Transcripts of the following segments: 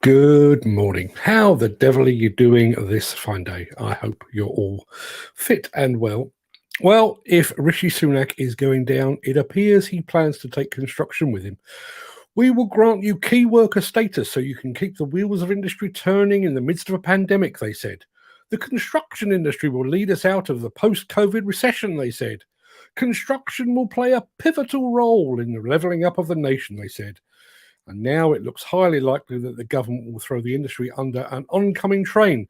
Good morning. How the devil are you doing this fine day? I hope you're all fit and well. Well, if Rishi Sunak is going down, it appears he plans to take construction with him. We will grant you key worker status so you can keep the wheels of industry turning in the midst of a pandemic, they said. The construction industry will lead us out of the post-COVID recession, they said. Construction will play a pivotal role in the levelling up of the nation, they said. And now it looks highly likely that the government will throw the industry under an oncoming train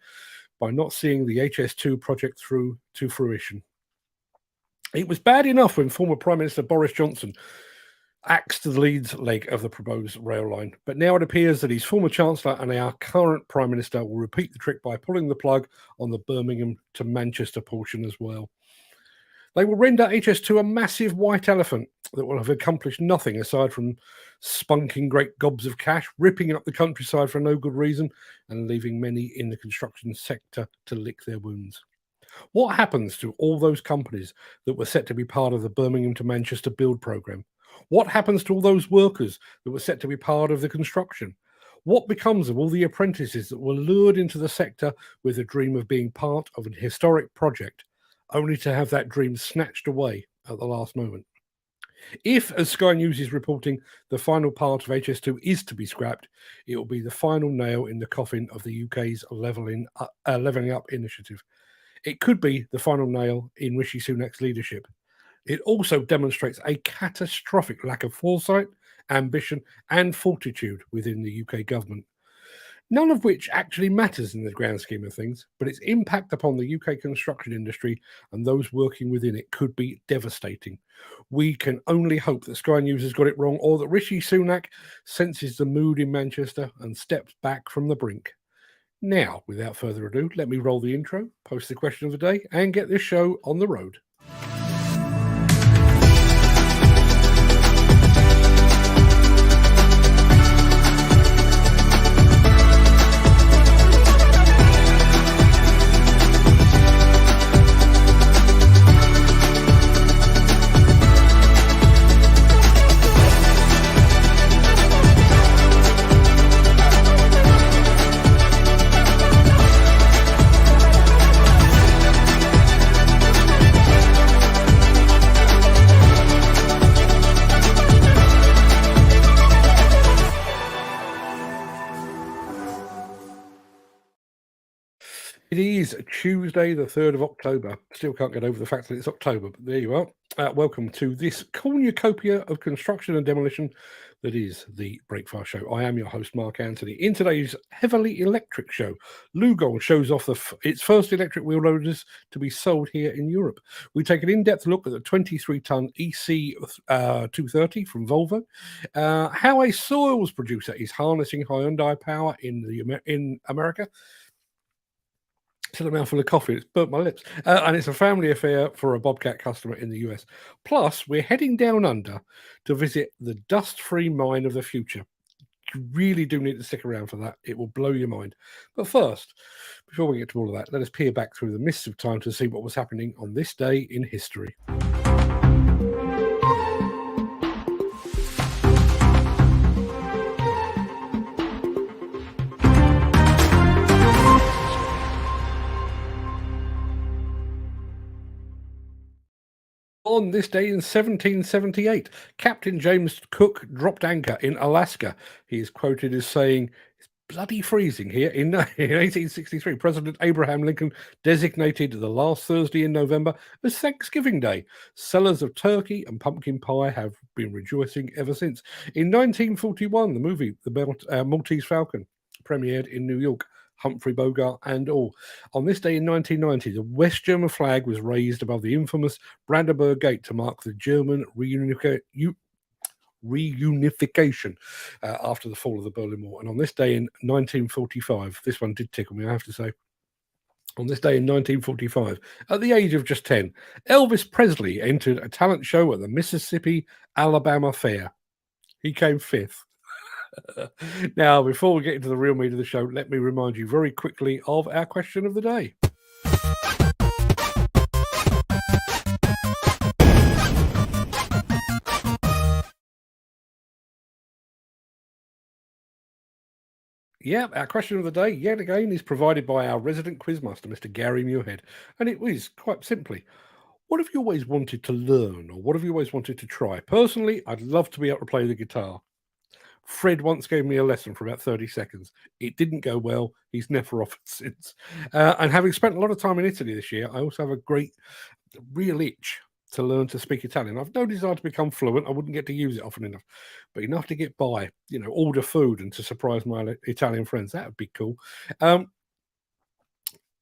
by not seeing the HS2 project through to fruition. It was bad enough when former Prime Minister Boris Johnson axed the Leeds leg of the proposed rail line, but now it appears that his former Chancellor and our current Prime Minister will repeat the trick by pulling the plug on the Birmingham to Manchester portion as well. They will render HS2 a massive white elephant that will have accomplished nothing aside from spunking great gobs of cash, ripping up the countryside for no good reason, and leaving many in the construction sector to lick their wounds. What happens to all those companies that were set to be part of the Birmingham to Manchester build programme? What happens to all those workers that were set to be part of the construction? What becomes of all the apprentices that were lured into the sector with a dream of being part of an historic project, only to have that dream snatched away at the last moment? If, as Sky News is reporting, the final part of HS2 is to be scrapped, it will be the final nail in the coffin of the UK's levelling up initiative. It could be the final nail in Rishi Sunak's leadership. It also demonstrates a catastrophic lack of foresight, ambition, and fortitude within the UK government. None of which actually matters in the grand scheme of things, but its impact upon the UK construction industry and those working within it could be devastating. We can only hope that Sky News has got it wrong, or that Rishi Sunak senses the mood in Manchester and steps back from the brink. Now, without further ado, let me roll the intro, post the question of the day, and get this show on the road. It is Tuesday, the 3rd of October. Still can't get over the fact that it's October, but there you are. Welcome to this cornucopia of construction and demolition that is the Breakfast Show. I am your host, Mark Anthony. In today's heavily electric show, LiuGong shows off its first electric wheel loaders to be sold here in Europe. We take an in-depth look at the 23-tonne EC230 from Volvo, how a soils producer is harnessing Hyundai power in America. Still a mouthful of coffee, it's burnt my lips. And it's a family affair for a Bobcat customer in the US. Plus, we're heading down under to visit the dust-free mine of the future. You really do need to stick around for that. It will blow your mind. But first, before we get to all of that, let us peer back through the mists of time to see what was happening on this day in history. On this day in 1778, Captain James Cook dropped anchor in Alaska. He is quoted as saying, "It's bloody freezing here." In 1863, President Abraham Lincoln designated the last Thursday in November as Thanksgiving Day. Sellers of turkey and pumpkin pie have been rejoicing ever since. In 1941, the movie The Maltese Falcon premiered in New York. Humphrey Bogart and all. On this day in 1990, the West German flag was raised above the infamous Brandenburg Gate to mark the German reunification after the fall of the Berlin Wall. And on this day in 1945, this one did tickle me, I have to say. On this day in 1945, at the age of just 10, Elvis Presley entered a talent show at the Mississippi-Alabama Fair. He came fifth. Now, before we get into the real meat of the show, let me remind you very quickly of our question of the day. Yeah, our question of the day, yet again, is provided by our resident quizmaster, Mr. Gary Muirhead. And it is quite simply, what have you always wanted to learn, or what have you always wanted to try? Personally, I'd love to be able to play the guitar. Fred once gave me a lesson for about 30 seconds. It didn't go well. He's never offered since. And having spent a lot of time in Italy this year, I also have a real itch to learn to speak Italian. I've no desire to become fluent. I wouldn't get to use it often enough, but enough to get by, order food and to surprise my Italian friends. That would be cool.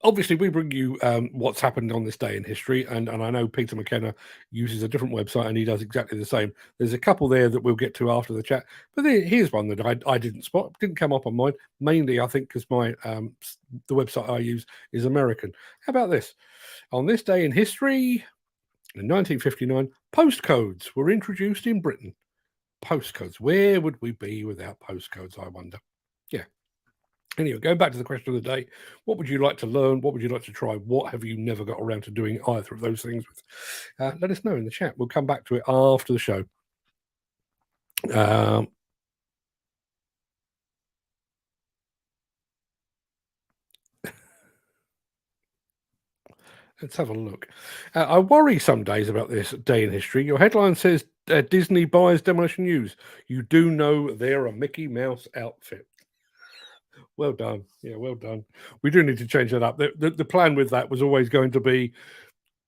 Obviously, we bring you what's happened on this day in history, and I know Peter McKenna uses a different website, and he does exactly the same. There's a couple there that we'll get to after the chat, but here's one that I didn't spot, didn't come up on mine, mainly, I think, because the website I use is American. How about this? On this day in history, in 1959, postcodes were introduced in Britain. Postcodes. Where would we be without postcodes, I wonder? Yeah. Anyway, going back to the question of the day, what would you like to learn? What would you like to try? What have you never got around to doing either of those things with? Let us know in the chat. We'll come back to it after the show. Let's have a look. I worry some days about this day in history. Your headline says Disney buys Demolition News. You do know they're a Mickey Mouse outfit. Well done. Yeah, well done. We do need to change that up. The plan with that was always going to be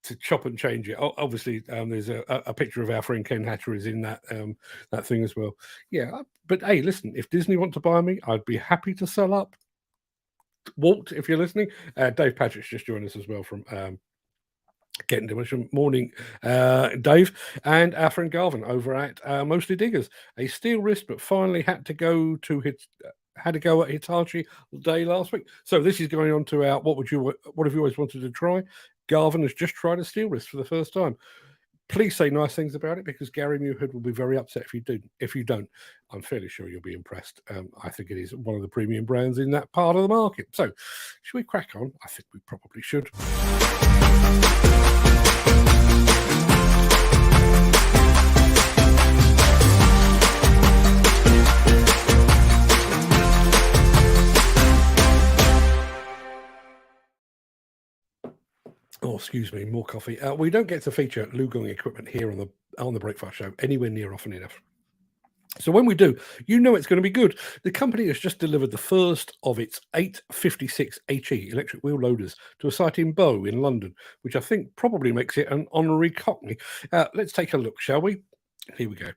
to chop and change it. Obviously, there's a picture of our friend Ken Hatcher is in that thing as well. Yeah, but hey, listen, if Disney want to buy me, I'd be happy to sell up. Walt, if you're listening, Dave Patrick's just joined us as well from Getting Demolition. Morning, Dave, and our friend Garvin over at Mostly Diggers. A steel wrist, but finally had to go at Hitachi Day last week. So this is going on to our what have you always wanted to try? Garvin has just tried a steel wrist for the first time. Please say nice things about it, because Gary Muirhead will be very upset if you do. If you don't, I'm fairly sure you'll be impressed. I think it is one of the premium brands in that part of the market. So, should we crack on? I think we probably should. Oh, excuse me, more coffee. We don't get to feature LiuGong equipment here on the Breakfast Show anywhere near often enough. So when we do, you know it's going to be good. The company has just delivered the first of its 856 HE electric wheel loaders to a site in Bow in London, which I think probably makes it an honorary Cockney. Let's take a look, shall we? Here we go.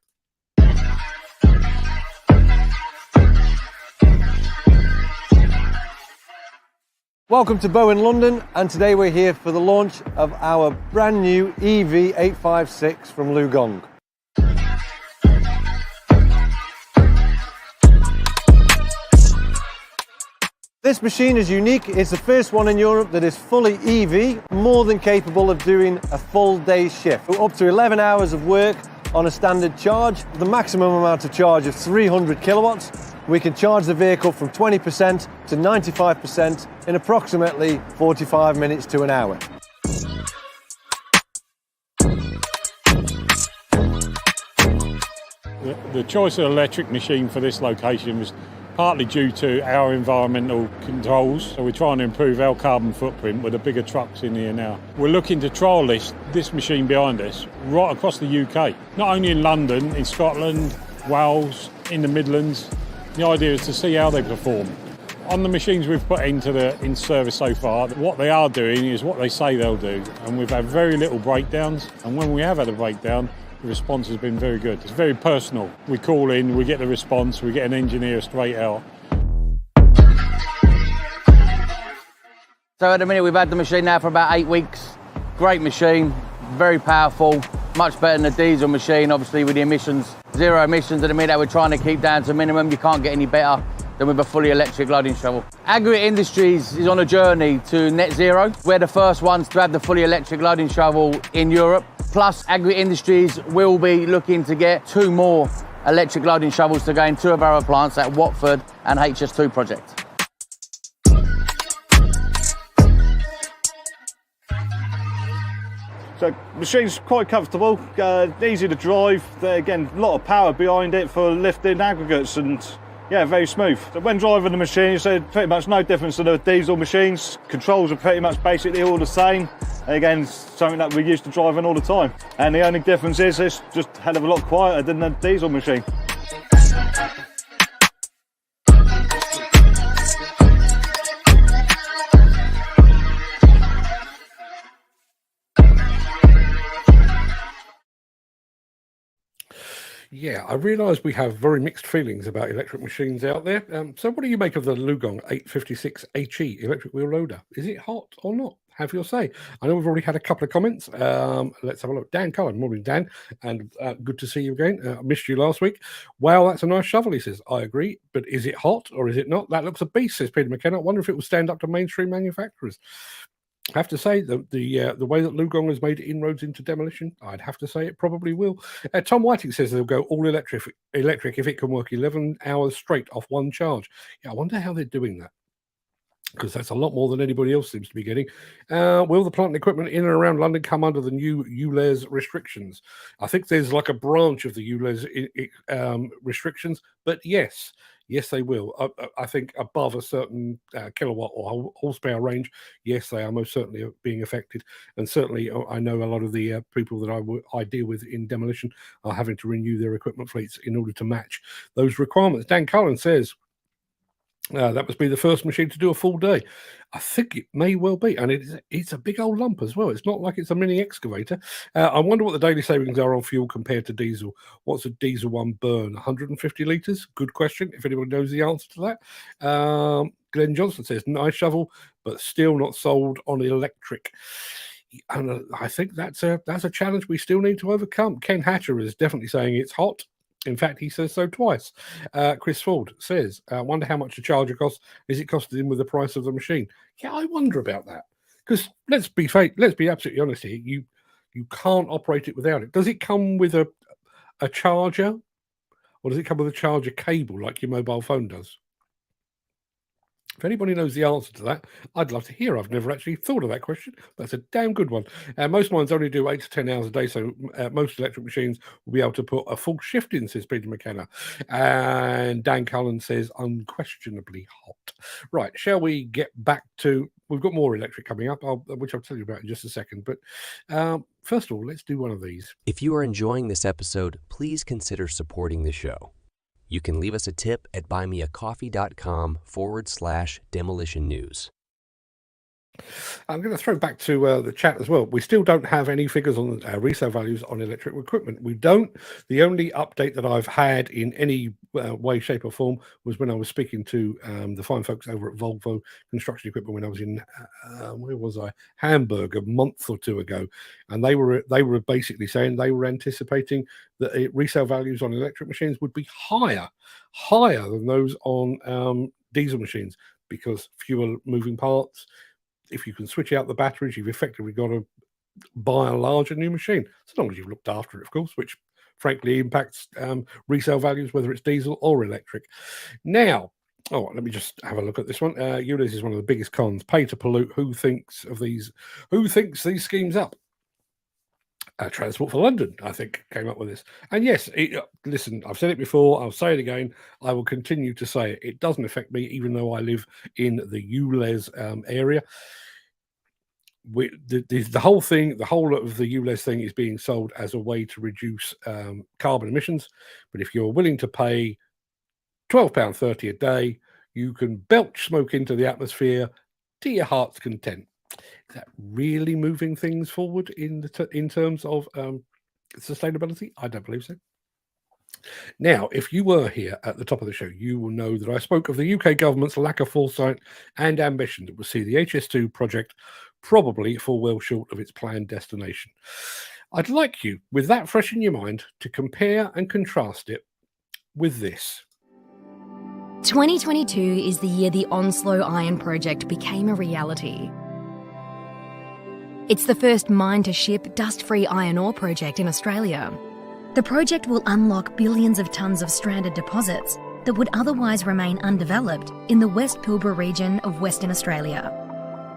Welcome to Bow in London, and today we're here for the launch of our brand new EV856 from LiuGong. This machine is unique. It's the first one in Europe that is fully EV, more than capable of doing a full day's shift. Up to 11 hours of work on a standard charge, the maximum amount of charge of 300 kilowatts. We can charge the vehicle from 20% to 95% in approximately 45 minutes to an hour. The choice of electric machine for this location was partly due to our environmental controls. So we're trying to improve our carbon footprint with the bigger trucks in here now. We're looking to trial this machine behind us right across the UK, not only in London, in Scotland, Wales, in the Midlands. The idea is to see how they perform. On the machines we've put in service so far, what they are doing is what they say they'll do, and we've had very little breakdowns, and when we have had a breakdown, the response has been very good. It's very personal. We call in, we get the response, we get an engineer straight out. So at the minute we've had the machine now for about 8 weeks. Great machine, very powerful, much better than the diesel machine, obviously with the emissions. Zero emissions at the minute we're trying to keep down to a minimum. You can't get any better than with a fully electric loading shovel. Aggregate Industries is on a journey to net zero. We're the first ones to have the fully electric loading shovel in Europe. Plus, Aggregate Industries will be looking to get 2 more electric loading shovels to go in 2 of our plants at Watford and HS2 project. So machine's quite comfortable, easy to drive. Again, a lot of power behind it for lifting aggregates and Yeah, very smooth. So when driving the machine, it's pretty much no difference to the diesel machines. Controls are pretty much basically all the same. Again, something that we're used to driving all the time. And the only difference is it's just a hell of a lot quieter than the diesel machine. Yeah, I realise we have very mixed feelings about electric machines out there. So what do you make of the LiuGong 856 HE electric wheel loader? Is it hot or not? Have your say. I know we've already had a couple of comments. Let's have a look. Dan Cullen, morning, Dan, and good to see you again. I missed you last week. Wow, that's a nice shovel, he says. I agree, but is it hot or is it not? That looks a beast, says Peter McKenna. I wonder if it will stand up to mainstream manufacturers. I have to say the way that LiuGong has made inroads into demolition, I'd have to say it probably will. Tom Whiting says they'll go all electric if it can work 11 hours straight off one charge. Yeah, I wonder how they're doing that, because that's a lot more than anybody else seems to be getting. Will the plant and equipment in and around London come under the new ULEZ restrictions? I think there's like a branch of the ULEZ restrictions, but yes, they will. I think above a certain kilowatt or horsepower range, yes, they are most certainly being affected. And certainly, I know a lot of the people that I deal with in demolition are having to renew their equipment fleets in order to match those requirements. Dan Cullen says, that must be the first machine to do a full day. I think it may well be, and it's a big old lump as well. It's not like it's a mini excavator. I wonder what the daily savings are on fuel compared to diesel. What's a diesel one burn? 150 litres? Good question, if anybody knows the answer to that. Glenn Johnson says, nice shovel, but still not sold on electric. And I think that's a challenge we still need to overcome. Ken Hatcher is definitely saying it's hot. In fact, he says so twice. Chris Ford says, I wonder how much the charger costs. Is it costing him with the price of the machine? Yeah, I wonder about that. Because let's be absolutely honest here. You can't operate it without it. Does it come with a charger? Or does it come with a charger cable like your mobile phone does? If anybody knows the answer to that, I'd love to hear. I've never actually thought of that question. That's a damn good one. Most mines only do 8 to 10 hours a day, so most electric machines will be able to put a full shift in, says Peter McKenna. And Dan Cullen says, unquestionably hot. Right, shall we get back to... We've got more electric coming up, which I'll tell you about in just a second. But first of all, let's do one of these. If you are enjoying this episode, please consider supporting the show. You can leave us a tip at buymeacoffee.com/demolition news. I'm going to throw back to the chat as well. We still don't have any figures on resale values on electric equipment. We don't. The only update that I've had in any way, shape or form was when I was speaking to the fine folks over at Volvo Construction Equipment when I was in, where was I? Hamburg a month or two ago. And they were basically saying they were anticipating that resale values on electric machines would be higher than those on diesel machines, because fewer moving parts. If you can switch out the batteries, you've effectively got to buy a larger new machine, as long as you've looked after it, of course, which frankly impacts resale values, whether it's diesel or electric. Now, let me just have a look at this one. ULEZ is one of the biggest cons. Pay to pollute. Who thinks these schemes up? Transport for London, I think, came up with this. And yes, listen, I've said it before, I'll say it again, I will continue to say it. It doesn't affect me, even though I live in the ULEZ area. The whole of the ULEZ thing is being sold as a way to reduce carbon emissions. But if you're willing to pay £12.30 a day, you can belch smoke into the atmosphere to your heart's content. Is that really moving things forward in terms of sustainability? I don't believe so. Now, if you were here at the top of the show, you will know that I spoke of the UK government's lack of foresight and ambition that will see the HS2 project probably fall well short of its planned destination. I'd like you, with that fresh in your mind, to compare and contrast it with this. 2022 is the year the Onslow Iron Project became a reality. It's the first mine-to-ship, dust-free iron ore project in Australia. The project will unlock billions of tonnes of stranded deposits that would otherwise remain undeveloped in the West Pilbara region of Western Australia.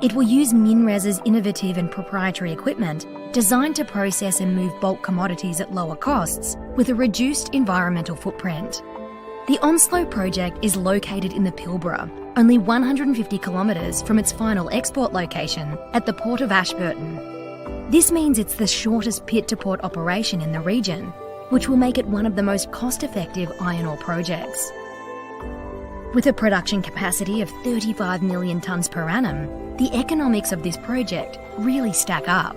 It will use MinRes's innovative and proprietary equipment designed to process and move bulk commodities at lower costs with a reduced environmental footprint. The Onslow project is located in the Pilbara, only 150 kilometres from its final export location at the Port of Ashburton. This means it's the shortest pit-to-port operation in the region, which will make it one of the most cost-effective iron ore projects. With a production capacity of 35 million tonnes per annum, the economics of this project really stack up.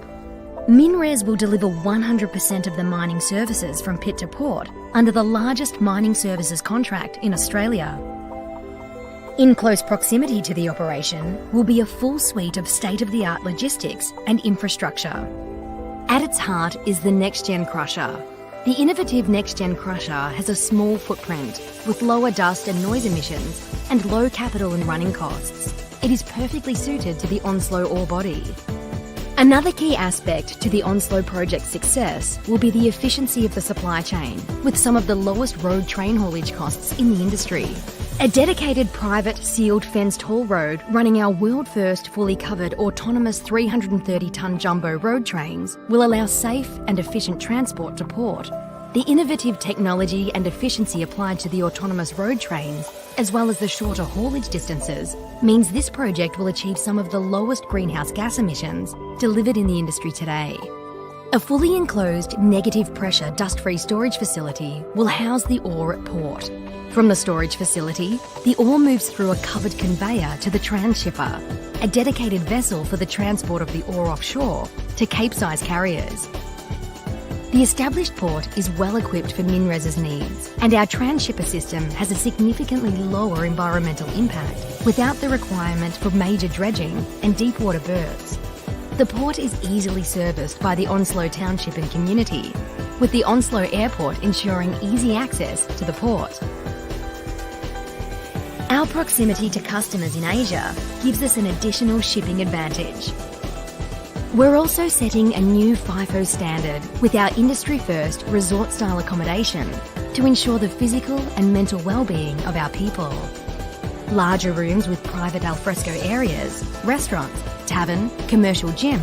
MinRes will deliver 100% of the mining services from pit to port under the largest mining services contract in Australia. In close proximity to the operation will be a full suite of state-of-the-art logistics and infrastructure. At its heart is the NextGen Crusher. The innovative NextGen Crusher has a small footprint with lower dust and noise emissions and low capital and running costs. It is perfectly suited to the Onslow ore body. Another key aspect to the Onslow project's success will be the efficiency of the supply chain, with some of the lowest road train haulage costs in the industry. A dedicated private sealed fenced haul road running our world-first fully covered autonomous 330-tonne jumbo road trains will allow safe and efficient transport to port. The innovative technology and efficiency applied to the autonomous road trains, as well as the shorter haulage distances, means this project will achieve some of the lowest greenhouse gas emissions delivered in the industry today. A fully enclosed, negative pressure dust-free storage facility will house the ore at port. From the storage facility, the ore moves through a covered conveyor to the transhipper, a dedicated vessel for the transport of the ore offshore to Cape-size carriers. The established port is well equipped for MinRes's needs, and our transhipper system has a significantly lower environmental impact without the requirement for major dredging and deep water berths. The port is easily serviced by the Onslow township and community, with the Onslow airport ensuring easy access to the port. Our proximity to customers in Asia gives us an additional shipping advantage. We're also setting a new FIFO standard with our industry-first resort-style accommodation to ensure the physical and mental well-being of our people. Larger rooms with private alfresco areas, restaurants, tavern, commercial gym,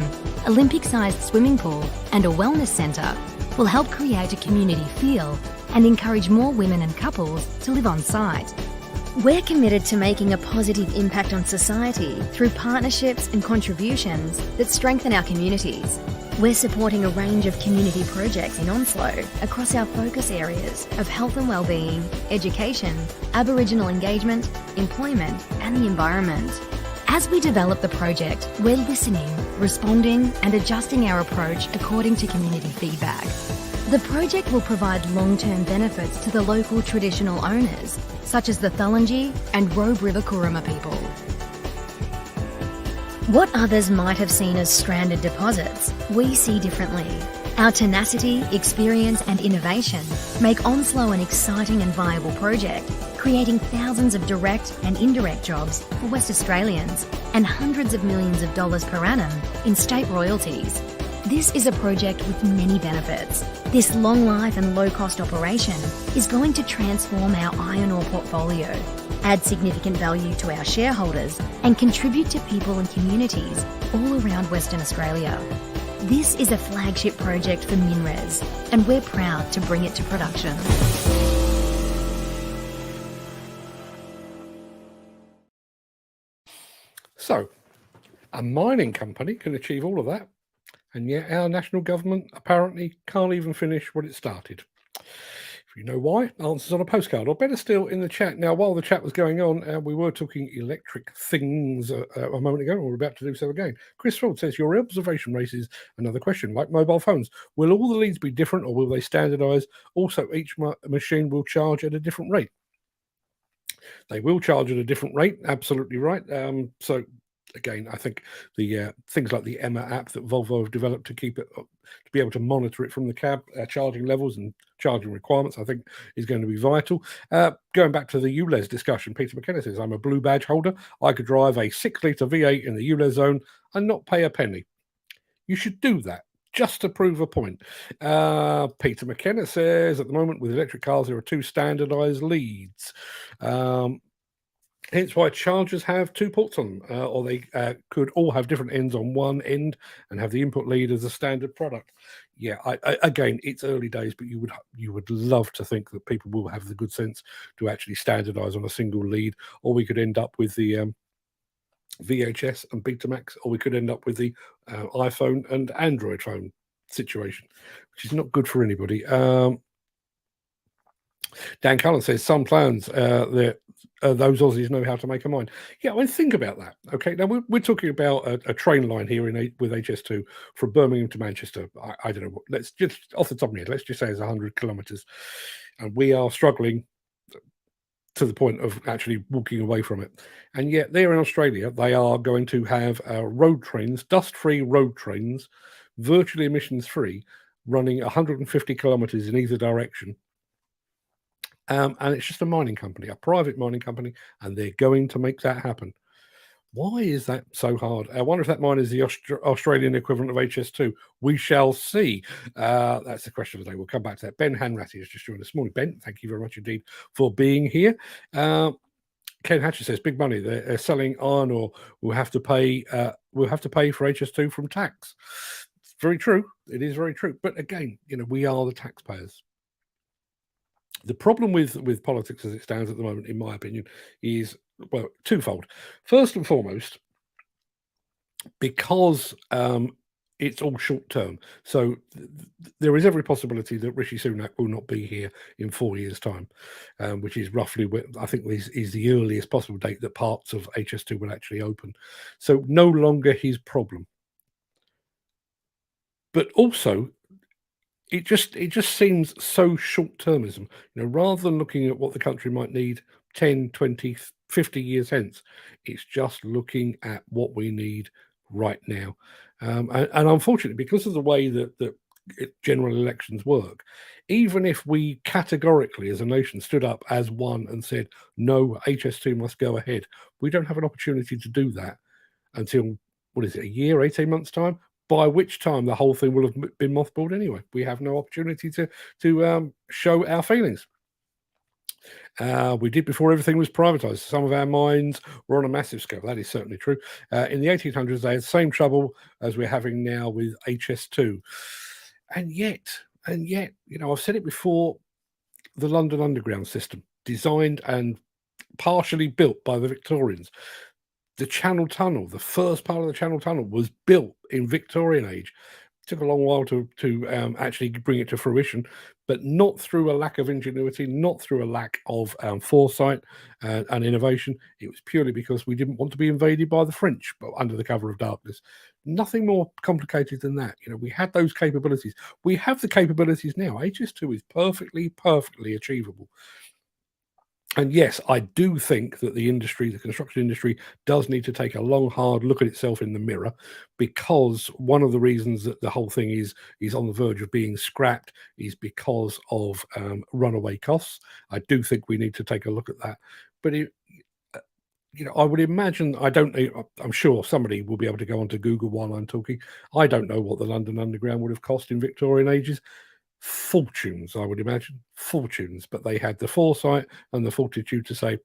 Olympic-sized swimming pool and a wellness centre will help create a community feel and encourage more women and couples to live on site. We're committed to making a positive impact on society through partnerships and contributions that strengthen our communities. We're supporting a range of community projects in Onslow across our focus areas of health and wellbeing, education, Aboriginal engagement, employment, and the environment. As we develop the project, we're listening, responding, and adjusting our approach according to community feedback. The project will provide long-term benefits to the local traditional owners, such as the Thulungi and Robe River Kuruma people. What others might have seen as stranded deposits, we see differently. Our tenacity, experience and innovation make Onslow an exciting and viable project, creating thousands of direct and indirect jobs for West Australians and hundreds of millions of dollars per annum in state royalties. This is a project with many benefits. This long life and low cost operation is going to transform our iron ore portfolio, add significant value to our shareholders, and contribute to people and communities all around Western Australia. This is a flagship project for MinRes, and we're proud to bring it to production. So, a mining company can achieve all of that, and yet our national government apparently can't even finish what it started. If you know why, answers on a postcard, or better still, in the chat. Now, while the chat was going on, we were talking electric things a moment ago, and we're about to do so again. Chris Ford says, your observation raises another question, like mobile phones. Will all the leads be different, or will they standardise? Also, each machine will charge at a different rate. They will charge at a different rate, absolutely right. So, again, I think the things like the Emma app that Volvo have developed to keep it, to be able to monitor it from the cab, charging levels and charging requirements, I think is going to be vital. Going back to the ULEZ discussion, Peter McKenna says, I'm a blue badge holder. I could drive a 6-litre V8 in the ULEZ zone and not pay a penny. You should do that, just to prove a point. Peter McKenna says, at the moment with electric cars, there are 2 standardised leads. Hence why chargers have 2 ports on them, or they could all have different ends on one end and have the input lead as a standard product. Yeah, again, it's early days, but you would love to think that people will have the good sense to actually standardize on a single lead, or we could end up with the VHS and Betamax, or we could end up with the iPhone and Android phone situation, which is not good for anybody. Dan Cullen says some plans that those Aussies know how to make a mind. Yeah, I mean, think about that. Okay, now we're talking about a train line here with HS2 from Birmingham to Manchester. I don't know what. Let's just off the top of my head, let's just say it's 100 kilometres, and we are struggling to the point of actually walking away from it. And yet, there in Australia, they are going to have road trains, dust-free road trains, virtually emissions-free, running 150 kilometres in either direction. And it's just a mining company, a private mining company, and they're going to make that happen. Why is that so hard? I wonder if that mine is the Australian equivalent of HS2. We shall see. That's the question of the day. We'll come back to that. Ben Hanratty has just joined us this morning. Ben, thank you very much indeed for being here. Ken Hatcher says, big money. They're selling iron ore. We'll have to pay for HS2 from tax. It's very true. It is very true. But again, we are the taxpayers. The problem with politics as it stands at the moment, in my opinion, is, well, twofold. First and foremost, because it's all short term. So there is every possibility that Rishi Sunak will not be here in 4 years' time, which is roughly, I think, is the earliest possible date that parts of HS2 will actually open. So no longer his problem. But also, it just seems so short-termism, rather than looking at what the country might need 10, 20, 50 years hence. It's just looking at what we need right now. And unfortunately, because of the way that general elections work, even if we categorically as a nation stood up as one and said, no, HS2 must go ahead, we don't have an opportunity to do that until, what is it, a year, 18 months' time? By which time the whole thing will have been mothballed anyway. We have no opportunity to show our feelings. We did before everything was privatised. Some of our mines were on a massive scale. That is certainly true. In the 1800s, they had the same trouble as we're having now with HS2. And yet, I've said it before, the London Underground system, designed and partially built by the Victorians. The Channel Tunnel, the first part of the Channel Tunnel, was built in Victorian age. It took a long while to actually bring it to fruition, but not through a lack of ingenuity, not through a lack of foresight and innovation. It was purely because we didn't want to be invaded by the French, but under the cover of darkness. Nothing more complicated than that. We had those capabilities. We have the capabilities now. HS2 is perfectly achievable. And yes, I do think that the construction industry, does need to take a long, hard look at itself in the mirror, because one of the reasons that the whole thing is on the verge of being scrapped is because of runaway costs. I do think we need to take a look at that. But I would imagine, I'm sure somebody will be able to go onto Google while I'm talking. I don't know what the London Underground would have cost in Victorian ages. Fortunes, I would imagine, fortunes, but they had the foresight and the fortitude to say,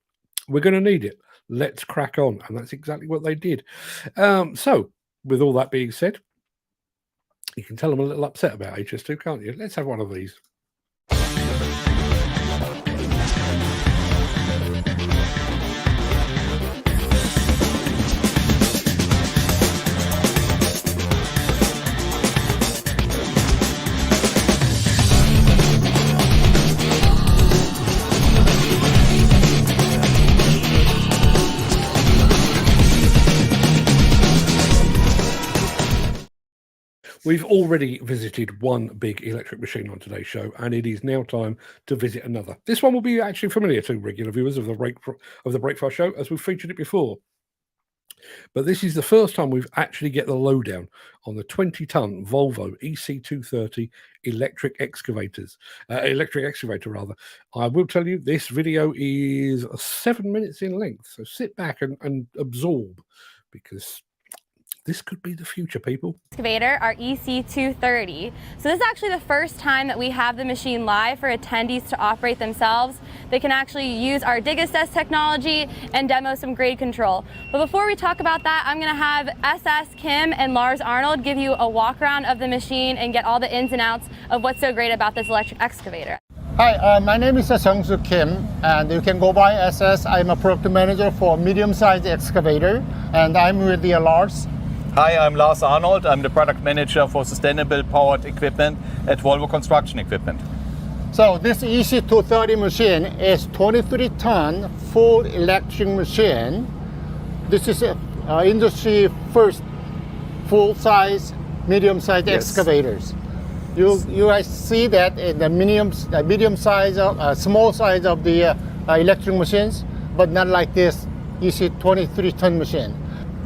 we're going to need it, let's crack on. And that's exactly what they did. So with all that being said, you can tell I'm a little upset about HS2, can't you? Let's have one of these. We've already visited one big electric machine on today's show, and it is now time to visit another. This one will be actually familiar to regular viewers of the Breakfast Show, as we've featured it before. But this is the first time we've actually get the lowdown on the 20-ton Volvo EC230 electric excavator. I will tell you, this video is 7 minutes in length, so sit back and absorb, because this could be the future, people. Excavator, our EC230. So this is actually the first time that we have the machine live for attendees to operate themselves. they can actually use our dig assess technology and demo some grade control. But before we talk about that, I'm going to have SS Kim and Lars Arnold give you a walk around of the machine and get all the ins and outs of what's so great about this electric excavator. Hi, my name is Seung-Soo Kim, and you can go by SS. I'm a product manager for medium-sized excavator, and I'm with the Lars. Hi, I'm Lars Arnold. I'm the product manager for sustainable powered equipment at Volvo Construction Equipment. So this EC230 machine is 23-ton full electric machine. This is industry first full-size, medium-sized excavators. You guys see that in the medium size, small size of the electric machines, but not like this EC23-ton machine.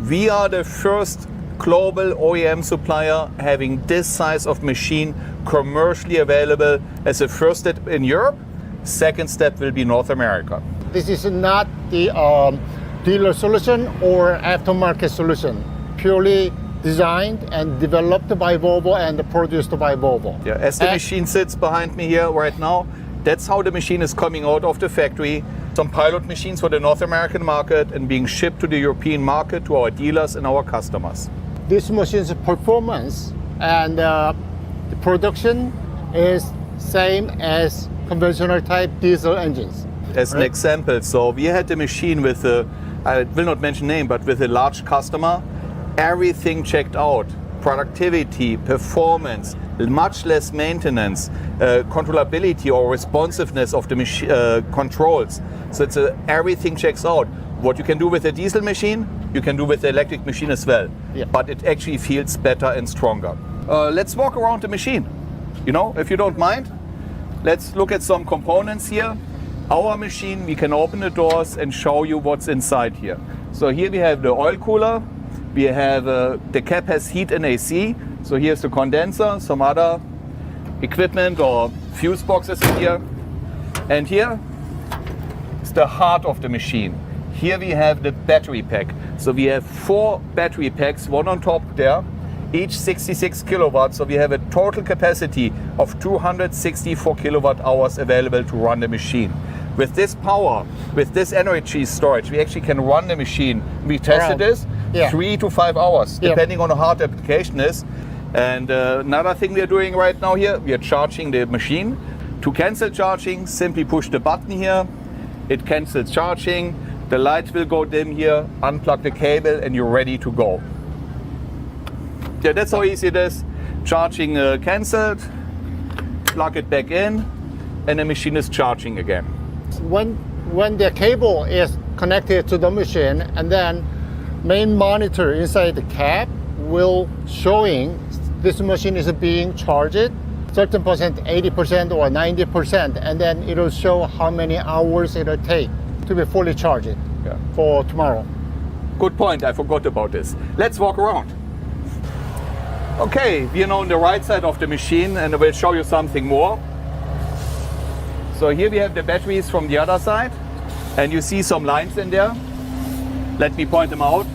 We are the first global OEM supplier having this size of machine commercially available as a first step in Europe. Second step will be North America. This is not the dealer solution or aftermarket solution, purely designed and developed by Volvo and produced by Volvo. Yeah, as the machine sits behind me here right now, that's how the machine is coming out of the factory. Some pilot machines for the North American market and being shipped to the European market to our dealers and our customers. This machine's performance and the production is same as conventional type diesel engines. As an example, so we had the machine with I will not mention name, but with a large customer. Everything checked out, productivity, performance, much less maintenance, controllability or responsiveness of the controls. So it's everything checks out. What you can do with a diesel machine, you can do with the electric machine as well. Yeah. But it actually feels better and stronger. Let's walk around the machine. You know, if you don't mind, let's look at some components here. Our machine, we can open the doors and show you what's inside here. So here we have the oil cooler. We have, the cap has heat and AC. So here's the condenser, some other equipment or fuse boxes in here. And here is the heart of the machine. Here we have the battery pack. So we have 4 battery packs, one on top there, each 66 kilowatts. So we have a total capacity of 264 kilowatt hours available to run the machine. With this power, with this energy storage, we actually can run the machine. We tested this. 3 to 5 hours, depending on how hard the application is. And another thing we are doing right now here, we are charging the machine. To cancel charging, simply push the button here. It cancels charging. The light will go dim here, unplug the cable, and you're ready to go. Yeah, that's how easy it is. Charging cancelled, plug it back in, and the machine is charging again. When the cable is connected to the machine, and then main monitor inside the cab will showing this machine is being charged certain percent, 80% or 90%, and then it'll show how many hours it'll take to be fully charged for tomorrow. Good point, I forgot about this. Let's walk around. Okay, we are now on the right side of the machine and I will show you something more. So here we have the batteries from the other side and you see some lines in there. Let me point them out.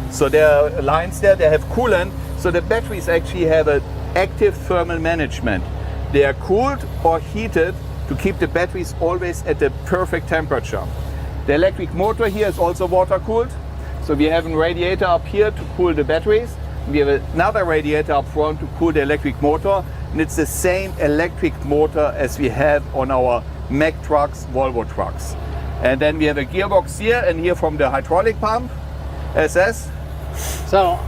So there are lines there, they have coolant. So the batteries actually have an active thermal management. They are cooled or heated to keep the batteries always at the perfect temperature. The electric motor here is also water cooled. So we have a radiator up here to cool the batteries. We have another radiator up front to cool the electric motor. And it's the same electric motor as we have on our Mack trucks, Volvo trucks. And then we have a gearbox here and here from the hydraulic pump, SS. So,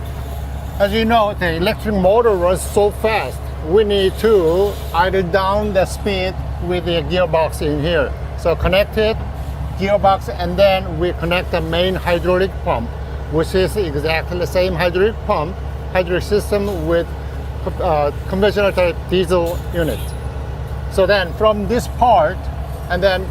as you know, the electric motor runs so fast, we need to either down the speed with the gearbox in here. So connect it, gearbox, and then we connect the main hydraulic pump, which is exactly the same hydraulic system with conventional type diesel unit. So then from this part, and then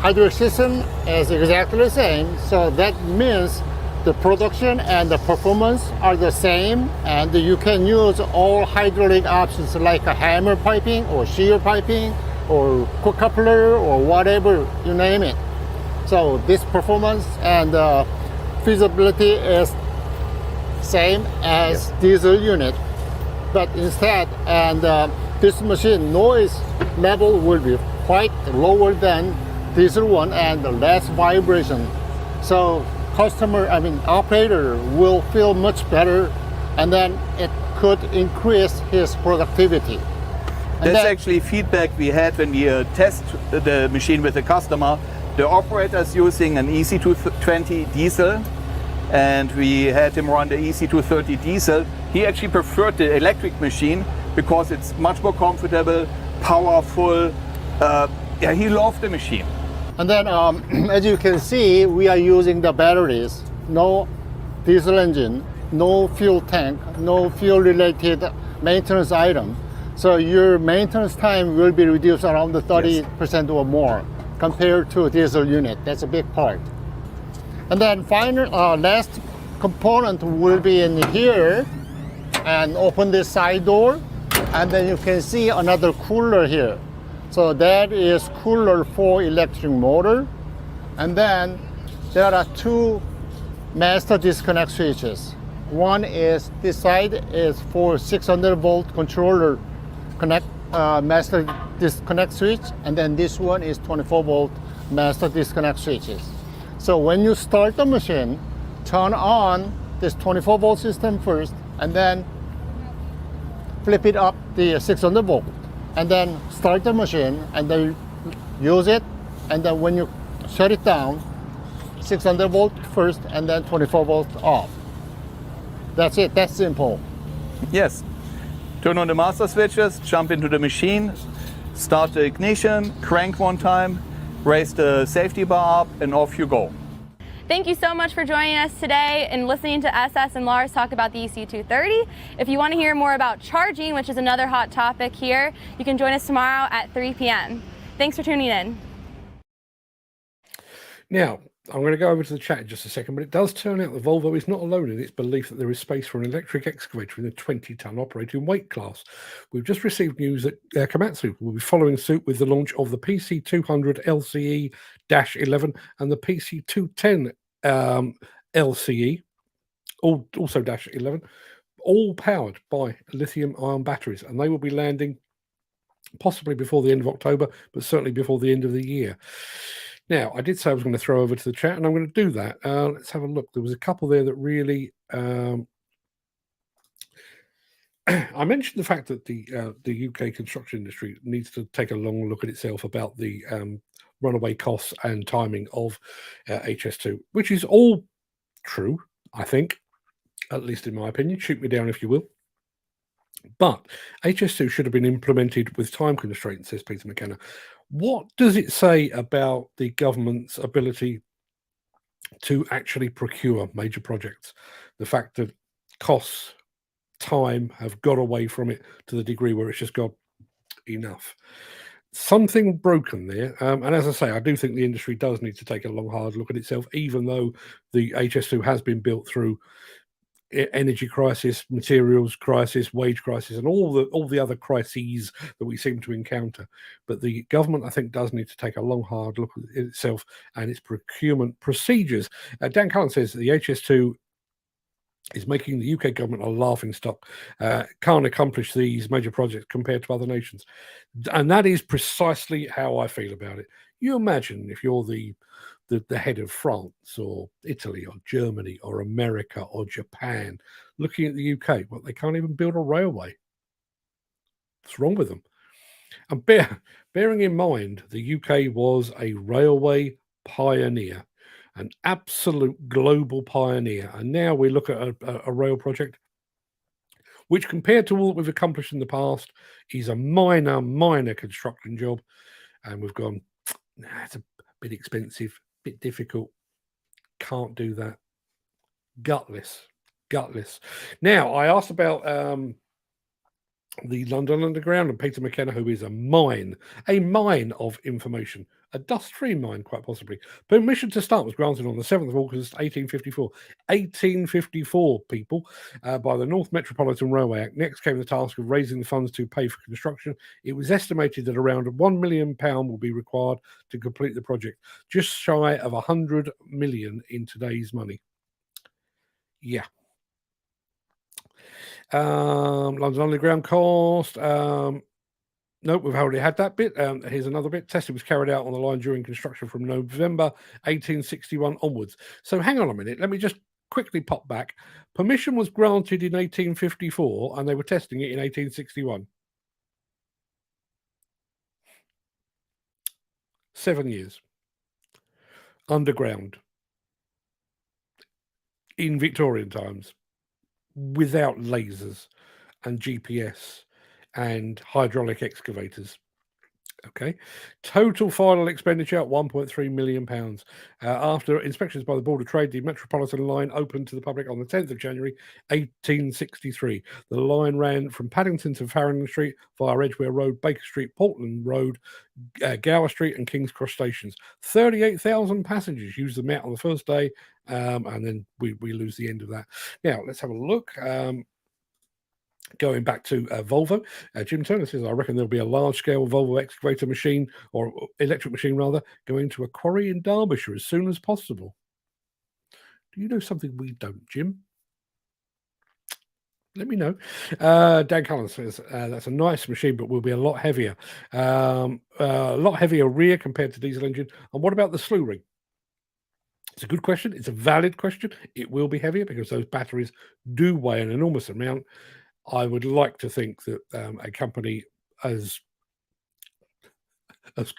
hydraulic system is exactly the same. So that means the production and the performance are the same, and you can use all hydraulic options like a hammer piping or shear piping or quick coupler or whatever, you name it. So this performance and feasibility is same as diesel unit, but instead, and this machine noise level will be quite lower than diesel one and less vibration. So operator will feel much better, and then it could increase his productivity. And That's actually feedback we had when we test the machine with the customer. The operator is using an EC230 diesel, and we had him run the EC230 diesel. He actually preferred the electric machine because it's much more comfortable, powerful. He loved the machine. And then, as you can see, we are using the batteries. No diesel engine, no fuel tank, no fuel-related maintenance item. So your maintenance time will be reduced around the 30% or more compared to a diesel unit. That's a big part. And then last component will be in here, and open this side door, and then you can see another cooler here. So that is cooler for electric motor. And then there are two master disconnect switches. One is this side is for 600 volt controller master disconnect switch, and then this one is 24 volt master disconnect switches. So when you start the machine, turn on this 24 volt system first, and then flip it up the 600 volt, and then start the machine, and then use it, and then when you shut it down, 600 volt first, and then 24 volt off. That's it. That's simple. Yes. Turn on the master switches, jump into the machine, start the ignition, crank one time, raise the safety bar up, and off you go. Thank you so much for joining us today and listening to SS and Lars talk about the EC230. If you want to hear more about charging, which is another hot topic here, you can join us tomorrow at 3 p.m. Thanks for tuning in. Now, I'm going to go over to the chat in just a second, but it does turn out that Volvo is not alone in its belief that there is space for an electric excavator in the 20-ton operating weight class. We've just received news that Komatsu will be following suit with the launch of the PC200 LCE-11 and the PC210 LCE, also -11, all powered by lithium-ion batteries, and they will be landing possibly before the end of October, but certainly before the end of the year. Now, I did say I was going to throw over to the chat, and I'm going to do that. Let's have a look. There was a couple there that really... I mentioned the fact that the UK construction industry needs to take a long look at itself about the runaway costs and timing of HS2, which is all true, I think, at least in my opinion. Shoot me down if you will. But HS2 should have been implemented with time constraints, says Peter McKenna. What does it say about the government's ability to actually procure major projects? The fact that costs, time have got away from it to the degree where it's just got enough. Something broken there. And as I say, I do think the industry does need to take a long, hard look at itself, even though the HS2 has been built through energy crisis, materials crisis, wage crisis, and all the other crises that we seem to encounter. But the government, I think, does need to take a long, hard look at itself and its procurement procedures. Dan Cullen says that the HS2 is making the UK government a laughing stock, can't accomplish these major projects compared to other nations. And that is precisely how I feel about it. You imagine if you're the head of France or Italy or Germany or America or Japan looking at the UK, well, they can't even build a railway. What's wrong with them? And bearing in mind, the UK was a railway pioneer, an absolute global pioneer. And now we look at a rail project, which compared to all that we've accomplished in the past is a minor construction job. And we've gone, nah, it's a bit expensive, bit difficult, can't do that. Gutless. Now, I asked about the London Underground and Peter McKenna, who is a mine of information, a dust-free mine, quite possibly. Permission to start was granted on the 7th of August, 1854. 1854, people, by the North Metropolitan Railway Act. Next came the task of raising the funds to pay for construction. It was estimated that around £1 million will be required to complete the project, just shy of 100 million in today's money. Yeah. London Underground cost. Nope, we've already had that bit. Here's another bit. Testing was carried out on the line during construction from November 1861 onwards. So hang on a minute. Let me just quickly pop back. Permission was granted in 1854 and they were testing it in 1861. 7 years. Underground. In Victorian times. Without lasers and GPS and hydraulic excavators. Okay. Total final expenditure, £1.3 million. After inspections by the Board of Trade, the Metropolitan line opened to the public on the 10th of January, 1863. The line ran from Paddington to Farringdon Street via Edgware Road, Baker Street, Portland Road, Gower Street and King's Cross stations. 38,000 passengers used the Met on the first day, and then we lose the end of that. Now, let's have a look. Going back to Volvo, Jim Turner says, I reckon there'll be a large-scale Volvo excavator machine, or electric machine rather, going to a quarry in Derbyshire as soon as possible. Do you know something we don't, Jim? Let me know. Dan Cullen says, that's a nice machine, but will be a lot heavier. A lot heavier rear compared to diesel engine. And what about the slew ring? It's a good question. It's a valid question. It will be heavier because those batteries do weigh an enormous amount. I would like to think that a company as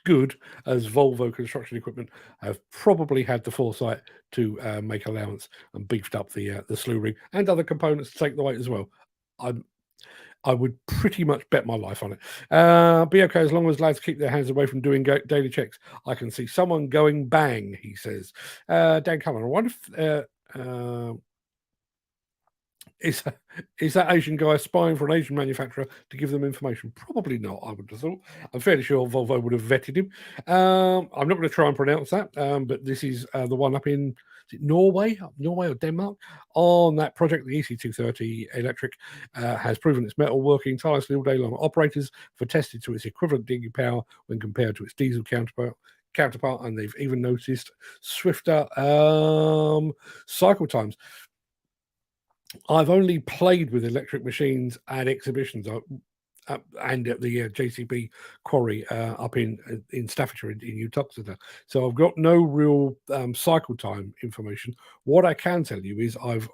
good as Volvo Construction Equipment have probably had the foresight to make allowance and beefed up the slew ring and other components to take the weight as well. I would pretty much bet my life on it. Be okay as long as lads keep their hands away from doing daily checks. I can see someone going bang, he says. Dan Cullen, I wonder if... Is that Asian guy spying for an Asian manufacturer to give them information? Probably not, I would have thought. I'm fairly sure Volvo would have vetted him. I'm not going to try and pronounce that, but this is the one up in Norway or Denmark. On that project, the EC230 electric has proven its metal working tirelessly all day long. Operators have tested to its equivalent digging power when compared to its diesel counterpart, and they've even noticed swifter cycle times. I've only played with electric machines at exhibitions and at the JCB quarry up in Staffordshire in Uttoxeter. So I've got no real cycle time information. What I can tell you is I've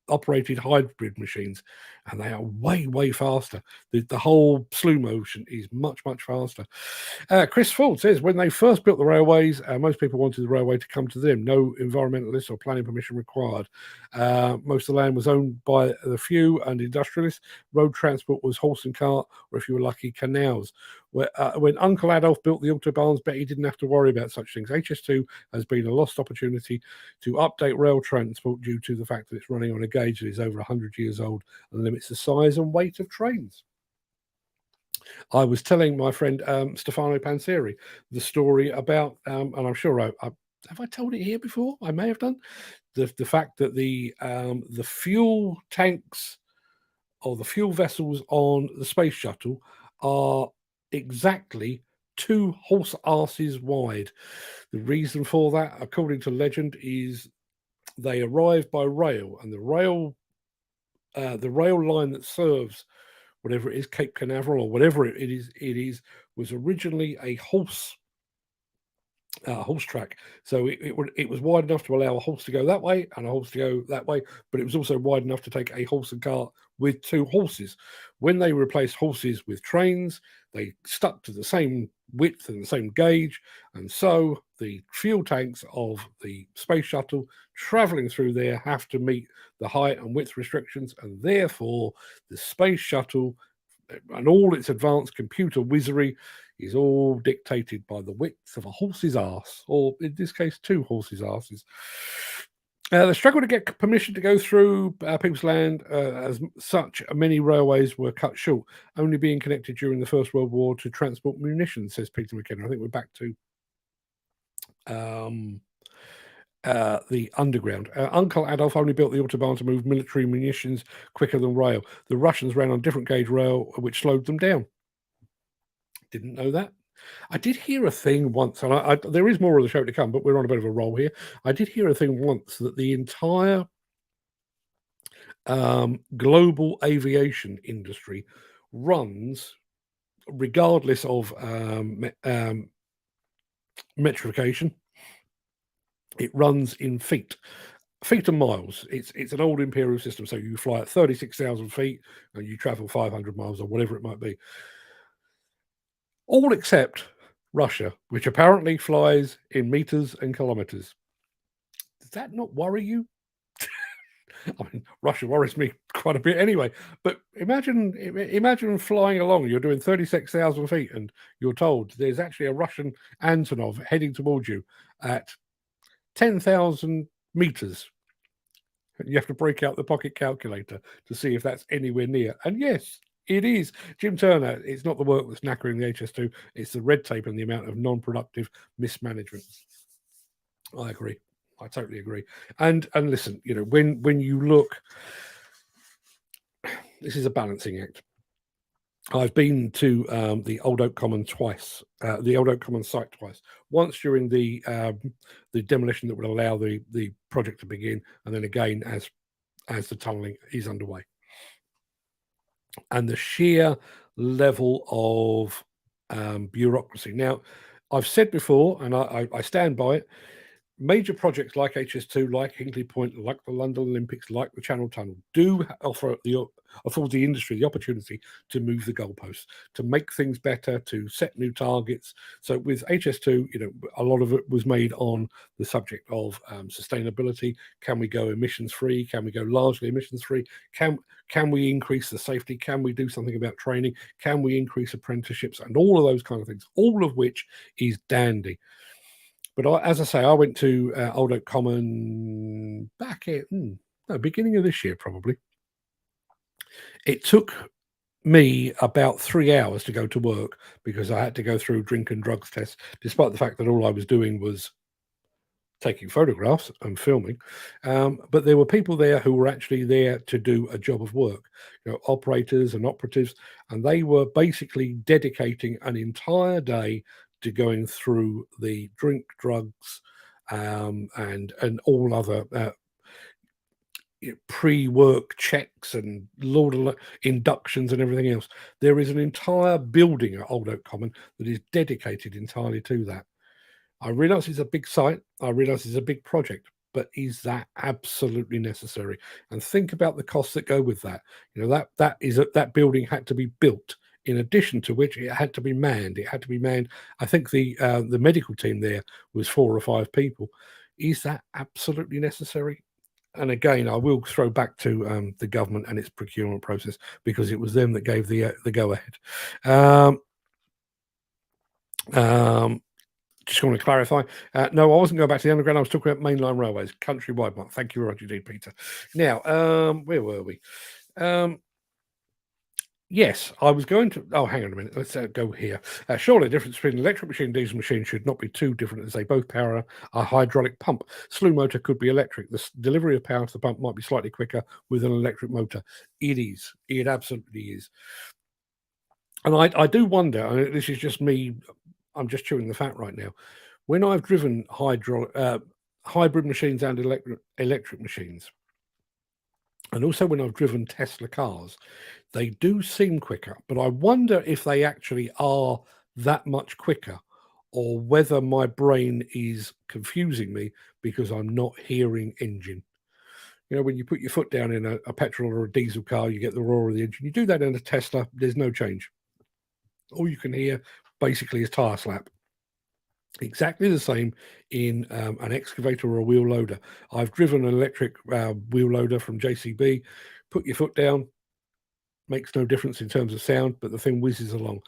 operated hybrid machines and they are way faster. The whole slew motion is much faster. Chris Ford says, when they first built the railways, most people wanted the railway to come to them. No environmentalist or planning permission required. Most of the land was owned by the few and industrialists. Road transport was horse and cart, or if you were lucky, canals. When Uncle Adolf built the autobahns, bet he didn't have to worry about such things. HS2 has been a lost opportunity to update rail transport due to the fact that it's running on a gauge that is over 100 years old and limits the size and weight of trains. I was telling my friend Stefano Pansieri the story about, and I'm sure have I told it here before? I may have done. The fact that the fuel tanks or the fuel vessels on the space shuttle are exactly 2 horse arses wide. The reason for that, according to legend, is they arrive by rail, and the rail line that serves whatever it is, Cape Canaveral or whatever it is, was originally a horse track. So it was wide enough to allow a horse to go that way and a horse to go that way, but it was also wide enough to take a horse and cart with 2 horses. When they replaced horses with trains, they stuck to the same width and the same gauge, and so the fuel tanks of the space shuttle traveling through there have to meet the height and width restrictions, and therefore the space shuttle and all its advanced computer wizardry is all dictated by the width of a horse's arse, or in this case, 2 horses' arses. The struggle to get permission to go through people's land, as such, many railways were cut short, only being connected during the First World War to transport munitions, says Peter McKenna. I think we're back to the underground. Uncle Adolf only built the Autobahn to move military munitions quicker than rail. The Russians ran on different gauge rail, which slowed them down. Didn't know that. I did hear a thing once, and there is more of the show to come, but we're on a bit of a roll here. I did hear a thing once that the entire global aviation industry runs regardless of metrification, it runs in feet and miles. It's an old imperial system, so you fly at 36,000 feet and you travel 500 miles or whatever it might be. All except Russia, which apparently flies in meters and kilometers. Does that not worry you? I mean, Russia worries me quite a bit anyway. But imagine flying along. You're doing 36,000 feet, and you're told there's actually a Russian Antonov heading towards you at 10,000 meters. You have to break out the pocket calculator to see if that's anywhere near. And yes, it is. Jim Turner, it's not the work that's knackering the HS2, it's the red tape and the amount of non-productive mismanagement. I agree. I totally agree. And listen, you know, when you look, this is a balancing act. I've been to the Old Oak Common twice, the Old Oak Common site twice. Once during the demolition that would allow the project to begin, and then again as the tunnelling is underway. And the sheer level of bureaucracy. Now, I've said before, and I stand by it, major projects like HS2, like Hinkley Point, like the London Olympics, like the Channel Tunnel, do afford the industry the opportunity to move the goalposts, to make things better, to set new targets. So with HS2, you know, a lot of it was made on the subject of sustainability. Can we go emissions free? Can we go largely emissions free? Can we increase the safety? Can we do something about training? Can we increase apprenticeships? And all of those kind of things, all of which is dandy. But as I say, I went to Old Oak Common back in beginning of this year, probably. It took me about 3 hours to go to work because I had to go through drink and drugs tests, despite the fact that all I was doing was taking photographs and filming. But there were people there who were actually there to do a job of work, you know, operators and operatives, and they were basically dedicating an entire day to going through the drink, drugs, and all other pre-work checks and inductions and everything else. There is an entire building at Old Oak Common that is dedicated entirely to that. I realise it's a big site. I realise it's a big project, but is that absolutely necessary? And think about the costs that go with that. You know, that building had to be built. In addition to which, it had to be manned. It had to be manned. I think the medical team there was 4 or 5 people. Is that absolutely necessary? And again, I will throw back to the government and its procurement process, because it was them that gave the go ahead. Just want to clarify. No, I wasn't going back to the underground. I was talking about mainline railways, countrywide one. Thank you very much indeed, Peter. Now, where were we? Yes, I was going to. Oh, hang on a minute. Let's go here. Surely the difference between an electric machine and diesel machine should not be too different, as they both power a hydraulic pump. Slew motor could be electric. The delivery of power to the pump might be slightly quicker with an electric motor. It is. It absolutely is. And I do wonder, and this is just me, I'm just chewing the fat right now. When I've driven hybrid machines and electric machines, and also when I've driven Tesla cars, they do seem quicker, but I wonder if they actually are that much quicker, or whether my brain is confusing me because I'm not hearing engine. You know, when you put your foot down in a petrol or a diesel car, you get the roar of the engine. You do that in a Tesla, there's no change. All you can hear basically is tire slap. Exactly the same in an excavator or a wheel loader. I've driven an electric wheel loader from JCB. Put your foot down, makes no difference in terms of sound, but the thing whizzes along.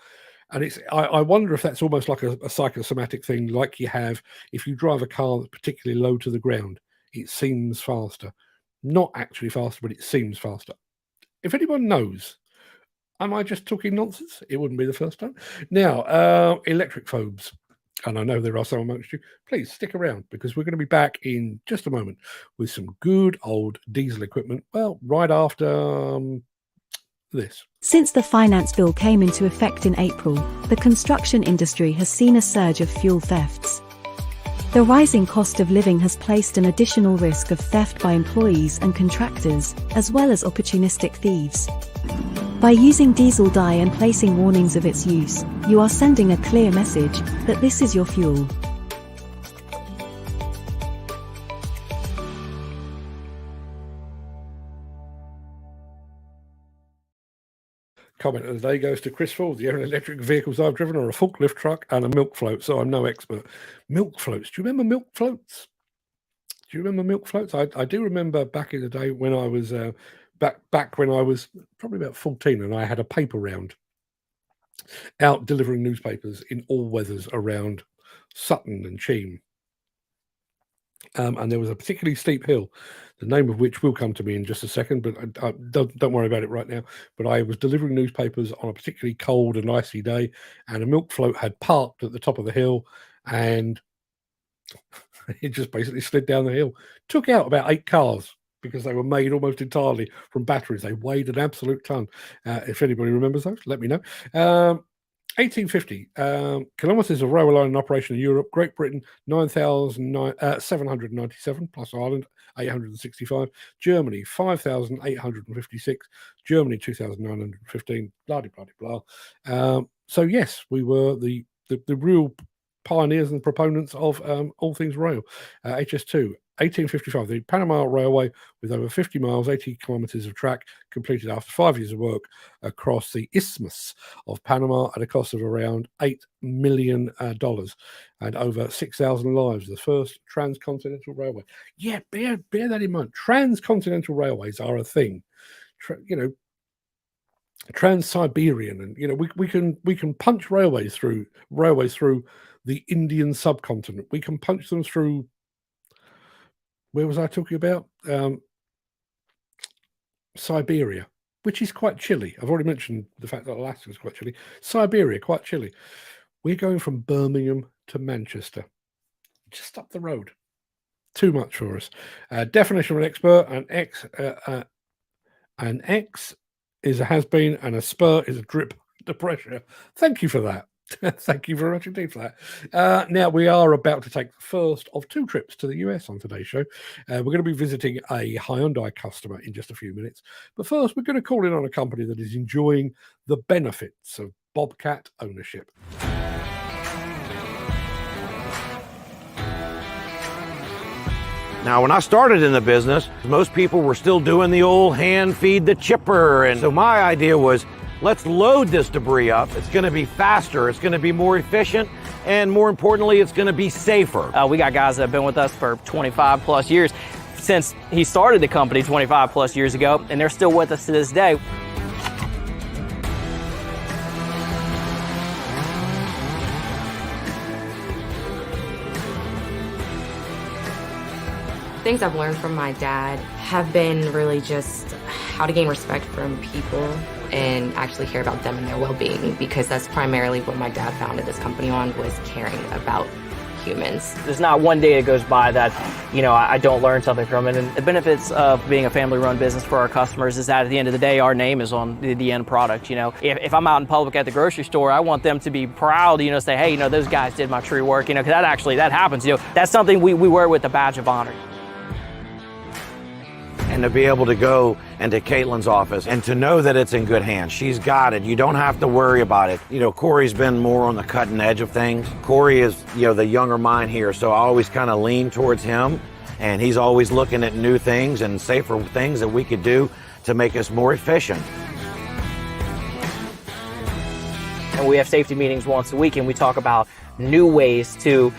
And it's I wonder if that's almost like a psychosomatic thing, like you have if you drive a car that's particularly low to the ground. It seems faster. Not actually faster, but it seems faster. If anyone knows, am I just talking nonsense? It wouldn't be the first time. Now, electric phobes. And I know there are some amongst you. Please stick around, because we're going to be back in just a moment with some good old diesel equipment. Well, right after this. Since the finance bill came into effect in April, the construction industry has seen a surge of fuel thefts. The rising cost of living has placed an additional risk of theft by employees and contractors, as well as opportunistic thieves. By using diesel dye and placing warnings of its use, you are sending a clear message that this is your fuel. Comment of the day goes to Chris Ford. The only electric vehicles I've driven are a forklift truck and a milk float, so I'm no expert. Milk floats. Do you remember milk floats? Do you remember milk floats? I do remember back in the day when I was back when I was probably about 14 and I had a paper round out delivering newspapers in all weathers around Sutton and Cheam. And there was a particularly steep hill, the name of which will come to me in just a second, but don't worry about it right now. But I was delivering newspapers on a particularly cold and icy day, and a milk float had parked at the top of the hill, and it just basically slid down the hill. Took out about 8 cars because they were made almost entirely from batteries. They weighed an absolute ton. If anybody remembers those, let me know. 1850 kilometres of railway line in operation in Europe. Great Britain 9,797 plus Ireland 865. Germany 5,856. Germany 2,915. Blah blah blah blah. So yes, we were the real pioneers and proponents of all things rail. HS2 1855, the Panama Railway, with over 50 miles, 80 kilometres of track, completed after 5 years of work across the Isthmus of Panama at a cost of around $8 million and over 6,000 lives. The first transcontinental railway. Yeah, bear that in mind. Transcontinental railways are a thing. Trans-Siberian, and we can punch railways through the Indian subcontinent. We can punch them through. Where was I talking about? Siberia, which is quite chilly. I've already mentioned the fact that Alaska is quite chilly. Siberia, quite chilly. We're going from Birmingham to Manchester, just up the road. Too much for us. Definition of an expert: an X is a has-been, and a spur is a drip under pressure. Thank you for that. Thank you very much indeed for that. Now, we are about to take the first of 2 trips to the US on today's show. We're going to be visiting a Hyundai customer in just a few minutes. But first, we're going to call in on a company that is enjoying the benefits of Bobcat ownership. Now, when I started in the business, most people were still doing the old hand feed the chipper. And so my idea was, let's load this debris up. It's going to be faster. It's going to be more efficient. And more importantly, it's going to be safer. We got guys that have been with us for 25 plus years since he started the company 25 plus years ago, and they're still with us to this day. Things I've learned from my dad have been really just how to gain respect from people and actually care about them and their well-being, because that's primarily what my dad founded this company on, was caring about humans. There's not one day that goes by that, I don't learn something from it. And the benefits of being a family-run business for our customers is that at the end of the day, our name is on the end product. If I'm out in public at the grocery store, I want them to be proud, say, hey, those guys did my tree work, because that happens. That's something we wear with a badge of honor. And to be able to go into Caitlin's office and to know that it's in good hands. She's got it. You don't have to worry about it. Corey's been more on the cutting edge of things. Corey is, the younger mind here, so I always kind of lean towards him. And he's always looking at new things and safer things that we could do to make us more efficient. And we have safety meetings once a week, and we talk about new ways to,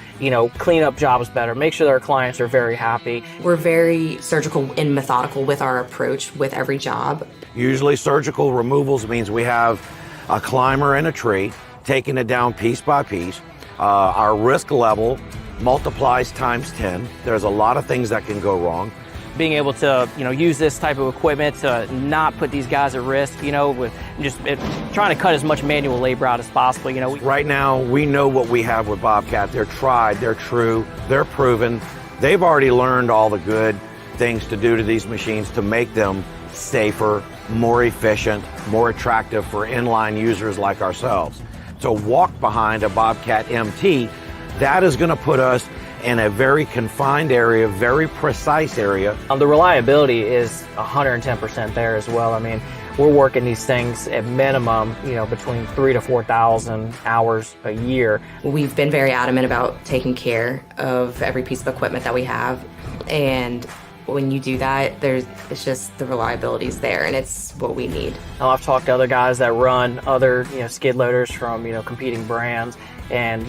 clean up jobs better, make sure that our clients are very happy. We're very surgical and methodical with our approach with every job. Usually surgical removals means we have a climber in a tree, taking it down piece by piece. Our risk level multiplies times 10. There's a lot of things that can go wrong. Being able to, use this type of equipment to not put these guys at risk, with just trying to cut as much manual labor out as possible, Right now, we know what we have with Bobcat. They're tried, they're true, they're proven. They've already learned all the good things to do to these machines to make them safer, more efficient, more attractive for inline users like ourselves. To walk behind a Bobcat MT, that is going to put us in a very confined area, very precise area. The reliability is 110% there as well. I mean, we're working these things at minimum, between 3,000 to 4,000 hours a year. We've been very adamant about taking care of every piece of equipment that we have, and when you do that, it's just the reliability is there, and it's what we need. Now, I've talked to other guys that run other skid loaders from competing brands, and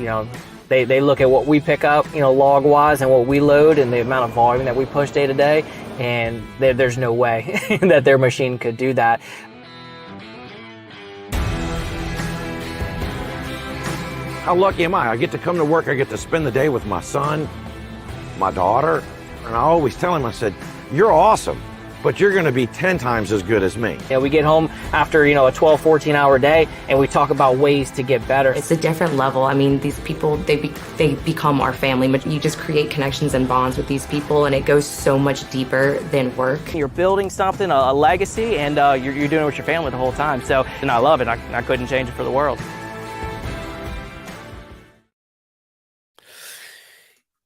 they look at what we pick up log wise and what we load and the amount of volume that we push day to day, and there's no way that their machine could do that. How lucky am I? I get to come to work, I get to spend the day with my son, my daughter, and I always tell him, I said, you're awesome, but you're going to be 10 times as good as me. We get home after, a 12, 14-hour day, and we talk about ways to get better. It's a different level. I mean, these people, they become our family. But you just create connections and bonds with these people, and it goes so much deeper than work. You're building something, a legacy, and you're doing it with your family the whole time. So, and I love it. I couldn't change it for the world.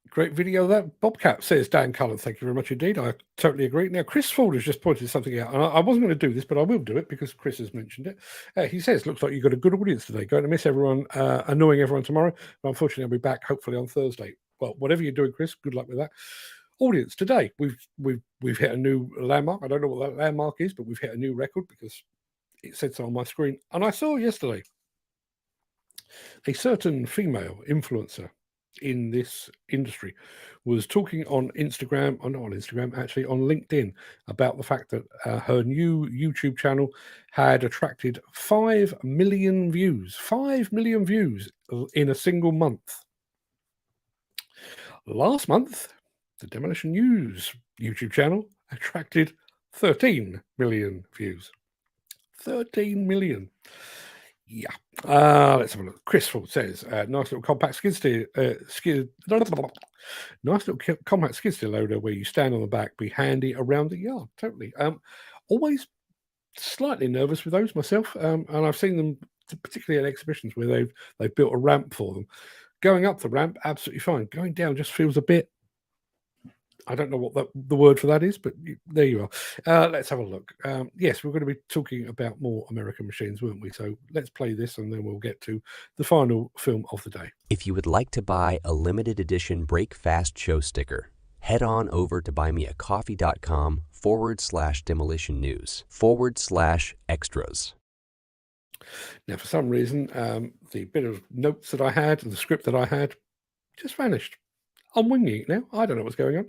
Great video that Bobcat, says Dan Cullen. Thank you very much indeed. I totally agree. Now, Chris Ford has just pointed something out, and I wasn't going to do this, but I will do it because Chris has mentioned it. He says, looks like you've got a good audience today. Going to miss everyone, annoying everyone tomorrow. But unfortunately, I'll be back hopefully on Thursday. Well, whatever you're doing, Chris, good luck with that. Audience today, we've hit a new landmark. I don't know what that landmark is, but we've hit a new record because it said so on my screen. And I saw yesterday a certain female influencer in this industry was talking on Instagram, or not on Instagram, actually on LinkedIn, about the fact that her new YouTube channel had attracted 5 million views. 5 million views in a single month. Last month, the Demolition News YouTube channel attracted 13 million views. 13 million. Yeah. Let's have a look. Chris Ford says, nice little compact skid steer loader where you stand on the back, be handy around the yard. Totally. Always slightly nervous with those myself, and I've seen them particularly at exhibitions where they've built a ramp for them. Going up the ramp, absolutely fine. Going down just feels a bit. I don't know what the word for that is, but there you are. Let's have a look. Yes, we're going to be talking about more American machines, weren't we? So let's play this and then we'll get to the final film of the day. If you would like to buy a limited edition Break Fast show sticker, head on over to buymeacoffee.com/demolition news /extras. Now, for some reason, the bit of notes that I had, the script that I had, just vanished. I'm winging it now. I don't know what's going on.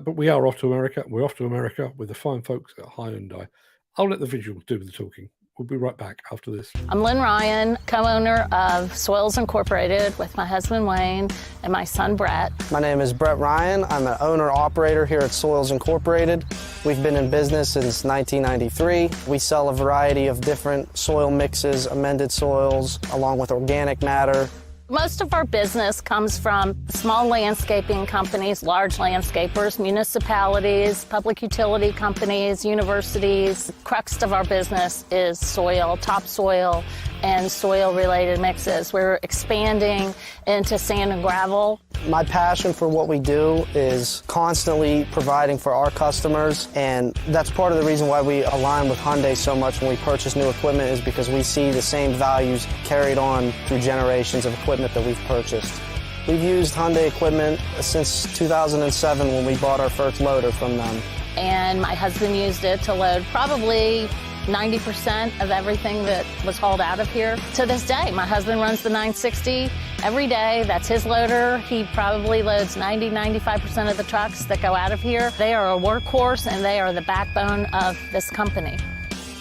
But we are off to America. We're off to America with the fine folks at Hyundai. I'll let the visual do the talking. We'll be right back after this. I'm Lynn Ryan, co-owner of Soils Incorporated with my husband Wayne and my son Brett. My name is Brett Ryan. I'm an owner-operator here at Soils Incorporated. We've been in business since 1993. We sell a variety of different soil mixes, amended soils, along with organic matter. Most of our business comes from small landscaping companies, large landscapers, municipalities, public utility companies, universities. The crux of our business is soil, topsoil, and soil-related mixes. We're expanding into sand and gravel. My passion for what we do is constantly providing for our customers, and that's part of the reason why we align with Hyundai so much when we purchase new equipment, is because we see the same values carried on through generations of equipment that we've purchased. We've used Hyundai equipment since 2007 when we bought our first loader from them. And my husband used it to load probably 90% of everything that was hauled out of here. To this day, my husband runs the 960 every day. That's his loader. He probably loads 90-95% of the trucks that go out of here. They are a workhorse and they are the backbone of this company.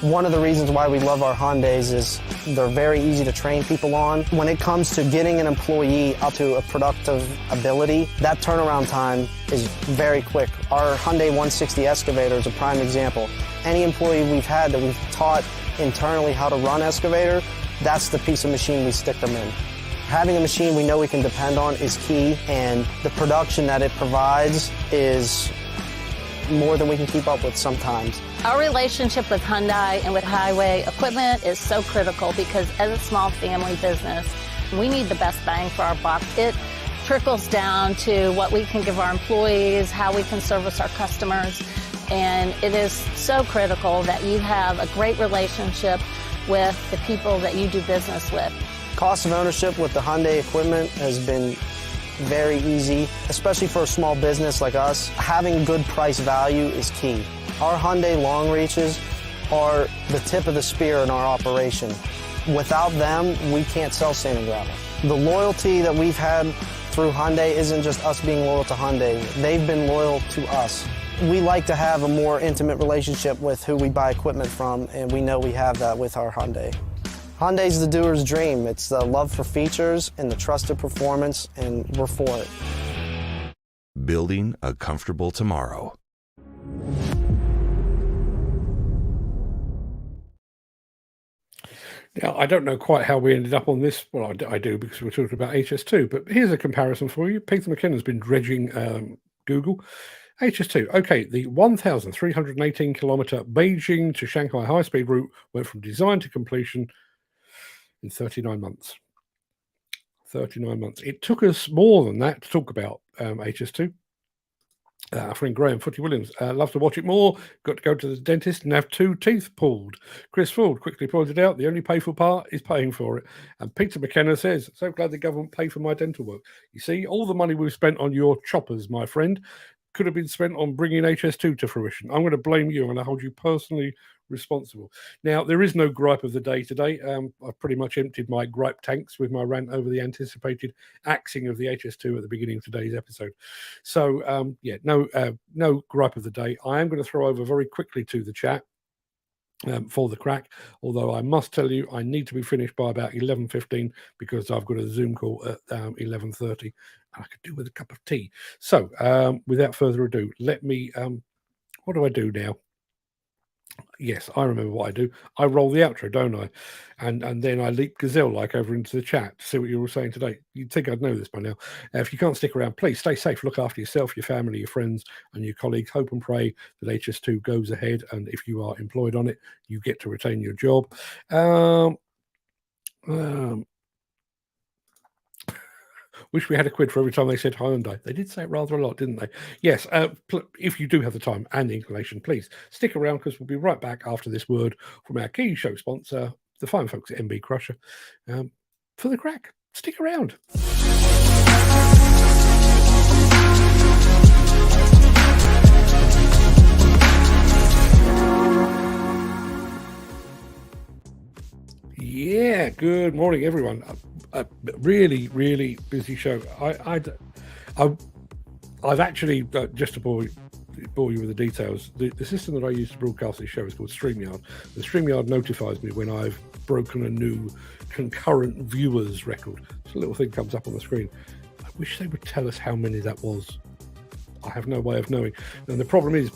One of the reasons why we love our Hyundais is they're very easy to train people on. When it comes to getting an employee up to a productive ability, that turnaround time is very quick. Our Hyundai 160 excavator is a prime example. Any employee we've had that we've taught internally how to run excavator, that's the piece of machine we stick them in. Having a machine we know we can depend on is key, and the production that it provides is more than we can keep up with sometimes. Our relationship with Hyundai and with highway equipment is so critical because as a small family business, we need the best bang for our buck. It trickles down to what we can give our employees, how we can service our customers. And it is so critical that you have a great relationship with the people that you do business with. Cost of ownership with the Hyundai equipment has been very easy, especially for a small business like us. Having good price value is key. Our Hyundai long reaches are the tip of the spear in our operation. Without them, we can't sell sand and gravel. The loyalty that we've had through Hyundai isn't just us being loyal to Hyundai. They've been loyal to us. We like to have a more intimate relationship with who we buy equipment from, and we know we have that with our Hyundai. Hyundai's the doer's dream. It's the love for features and the trusted performance, and we're for it. Building a comfortable tomorrow. Now, I don't know quite how we ended up on this. Well, I do, because we're talking about HS2, but here's a comparison for you. Peter McKenna's been dredging Google. HS2, okay, the 1,318 kilometer Beijing to Shanghai high-speed route went from design to completion in 39 months. 39 months. It took us more than that to talk about HS2. Our friend Graham Footy Williams loves to watch it more. Got to go to the dentist and have 2 teeth pulled. Chris Ford quickly pointed out the only painful part is paying for it. And Peter McKenna says, so glad the government paid for my dental work. You see, all the money we've spent on your choppers, my friend, could have been spent on bringing HS2 to fruition. I'm going to blame you. I'm going to hold you personally responsible. Now, there is no gripe of the day today. I've pretty much emptied my gripe tanks with my rant over the anticipated axing of the HS2 at the beginning of today's episode. So, no gripe of the day. I am going to throw over very quickly to the chat for the Craic, although I must tell you I need to be finished by about 11:15 because I've got a Zoom call at 11:30. I could do with a cup of tea. So without further ado, let me what do I do now? Yes, I remember what I do. I roll the outro, don't I? And then I leap gazelle-like over into the chat to see what you're all saying today. You'd think I'd know this by now. If you can't stick around, please stay safe. Look after yourself, your family, your friends, and your colleagues. Hope and pray that HS2 goes ahead. And if you are employed on it, you get to retain your job. Wish we had a quid for every time they said Hyundai. They did say it rather a lot, didn't they? Yes, if you do have the time and the inclination, please stick around because we'll be right back after this word from our key show sponsor, the fine folks at MB Crusher, for the Craic. Stick around. Yeah, good morning, everyone. A really, really busy show. I've actually, just to bore you with the details, the system that I use to broadcast this show is called StreamYard. The StreamYard notifies me when I've broken a new concurrent viewers record. So a little thing comes up on the screen. I wish they would tell us how many that was. I have no way of knowing. And the problem is,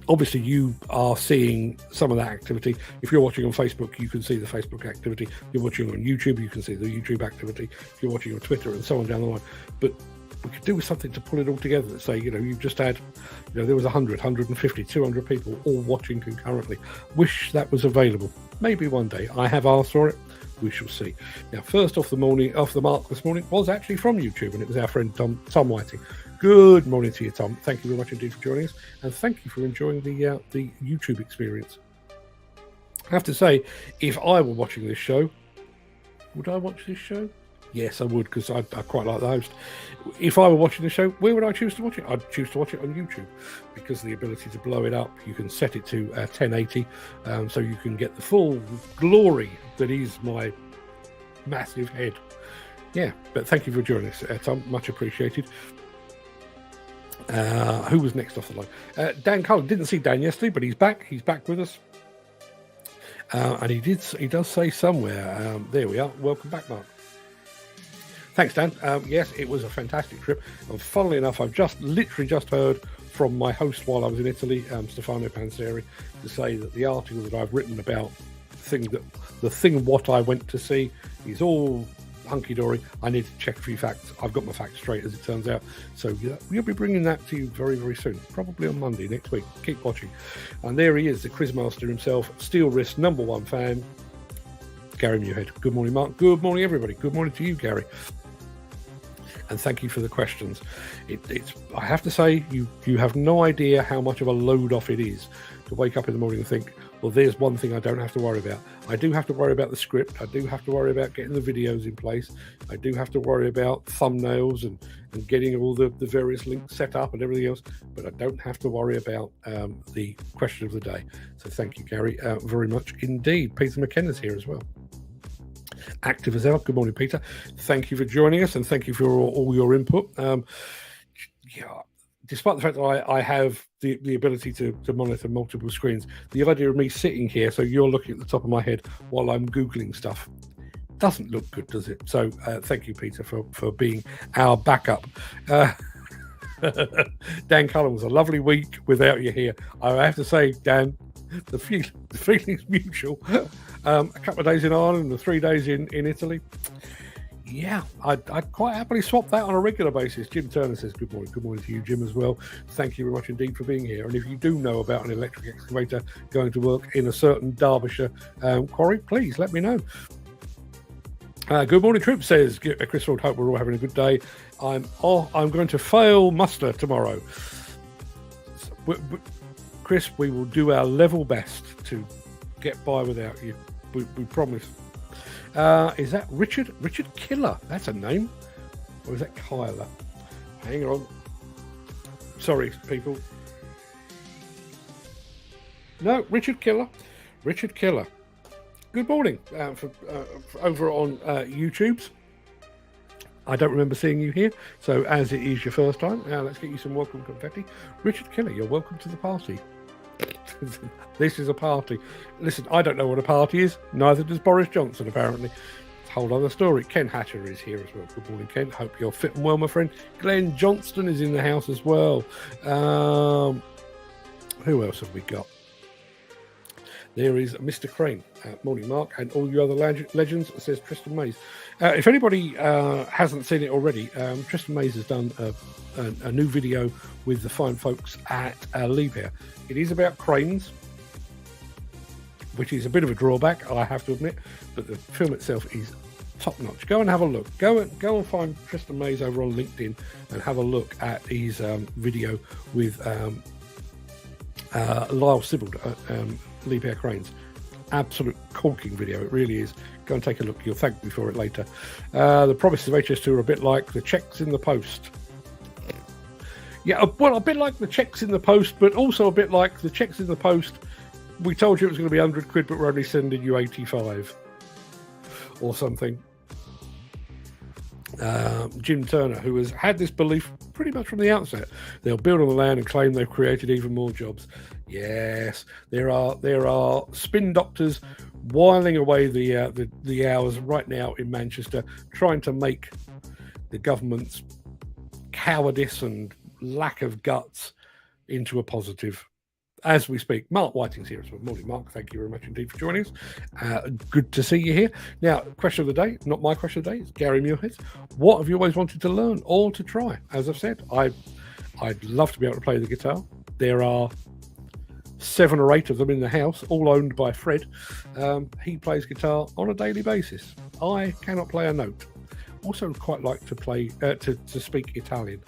obviously you are seeing some of that activity. If you're watching on Facebook, you can see the Facebook activity. If you're watching on YouTube, you can see the YouTube activity. If you're watching on Twitter and so on down the line. But we could do with something to pull it all together. Say, you've just had, there was 100, 150, 200 people all watching concurrently. Wish that was available. Maybe one day. I have asked for it. We shall see. Now, first off the mark this morning was actually from YouTube, and it was our friend Tom Whiting. Good morning to you, Tom. Thank you very much indeed for joining us, and thank you for enjoying the YouTube experience. I have to say, if I were watching this show, would I watch this show? Yes, I would, because I quite like the host. If I were watching the show, where would I choose to watch it? I'd choose to watch it on YouTube, because of the ability to blow it up. You can set it to 1080, so you can get the full glory that is my massive head. Yeah, but thank you for joining us, Tom. Much appreciated. Who was next off the line? Dan Cullen. Didn't see Dan yesterday, but he's back. He's back with us. And he does say somewhere, there we are. Welcome back, Mark. Thanks, Dan. Yes, it was a fantastic trip. And funnily enough, I've literally just heard from my host while I was in Italy, Stefano Panseri, to say that the article that I've written about the thing what I went to see is all hunky-dory. I need to check a few facts. I've got my facts straight, as it turns out. So we'll be bringing that to you very, very soon, probably on Monday next week. Keep watching. And there he is, the quizmaster himself, Steel Wrist #1 fan, Gary Muirhead. Good morning, Mark. Good morning, everybody. Good morning to you, Gary. And thank you for the questions. It's I have to say, you have no idea how much of a load off it is to wake up in the morning and think, well, there's one thing I don't have to worry about. I do have to worry about the script. I do have to worry about getting the videos in place. I do have to worry about thumbnails and getting all the various links set up and everything else. But I don't have to worry about the question of the day. So thank you, Gary, very much indeed. Peter McKenna's here as well. Active as ever. Good morning, Peter. Thank you for joining us and thank you for all your input. Despite the fact that I have the ability to monitor multiple screens, the idea of me sitting here, so you're looking at the top of my head while I'm Googling stuff, doesn't look good, does it? So thank you, Peter, for being our backup. Dan Cullen, was a lovely week without you here. I have to say, Dan, the feeling's mutual. A couple of days in Ireland and 3 days in Italy. Yeah, I'd quite happily swap that on a regular basis. Jim Turner says, good morning. Good morning to you, Jim, as well. Thank you very much indeed for being here. And if you do know about an electric excavator going to work in a certain Derbyshire quarry, please let me know. Good morning, Troop, says Chris Ford. Hope we're all having a good day. I'm going to fail muster tomorrow. Chris, we will do our level best to get by without you. We promise. Is that Richard Killer? That's a name. Or is that Kyler? Hang on. Sorry, people. No, Richard Killer. Good morning over on YouTube's. I don't remember seeing you here, so as it is your first time, let's get you some welcome confetti. Richard Killer, you're welcome to the party. This is a party. Listen, I don't know what a party is. Neither does Boris Johnson, apparently. It's a whole other story. Ken Hatcher is here as well. Good morning, Ken. Hope you're fit and well, my friend. Glenn Johnston is in the house as well. Who else have we got? There is Mr. Crane. Morning, Mark, and all you other legends, says Tristan Mays. If anybody hasn't seen it already, Tristan Mays has done a new video with the fine folks at Liebherr. It is about cranes, which is a bit of a drawback, I have to admit, but the film itself is top notch. Go and have a look. Go and find Tristan Mays over on LinkedIn and have a look at his video with Lyle Sibbald at Liebherr Cranes. Absolute corking video, it really is. Go and take a look. You'll thank me for it later. The promises of HS2 are a bit like the checks in the post. Yeah, well, a bit like the checks in the post, but also a bit like the checks in the post. We told you it was going to be 100 quid, but we're only sending you 85 or something. Jim Turner, who has had this belief pretty much from the outset, they'll build on the land and claim they've created even more jobs. Yes, there are spin doctors whiling away the hours right now in Manchester, trying to make the government's cowardice and lack of guts into a positive as we speak. Mark Whiting's here as well. Morning, Mark. Thank you very much indeed for joining us. Good to see you here. Now, question of the day, not my question of the day, it's Gary Muirhead's. What have you always wanted to learn or to try? As I've said, I'd love to be able to play the guitar. There are 7 or 8 of them in the house, all owned by Fred. He plays guitar on a daily basis. I cannot play a note. Also quite like to play to speak Italian.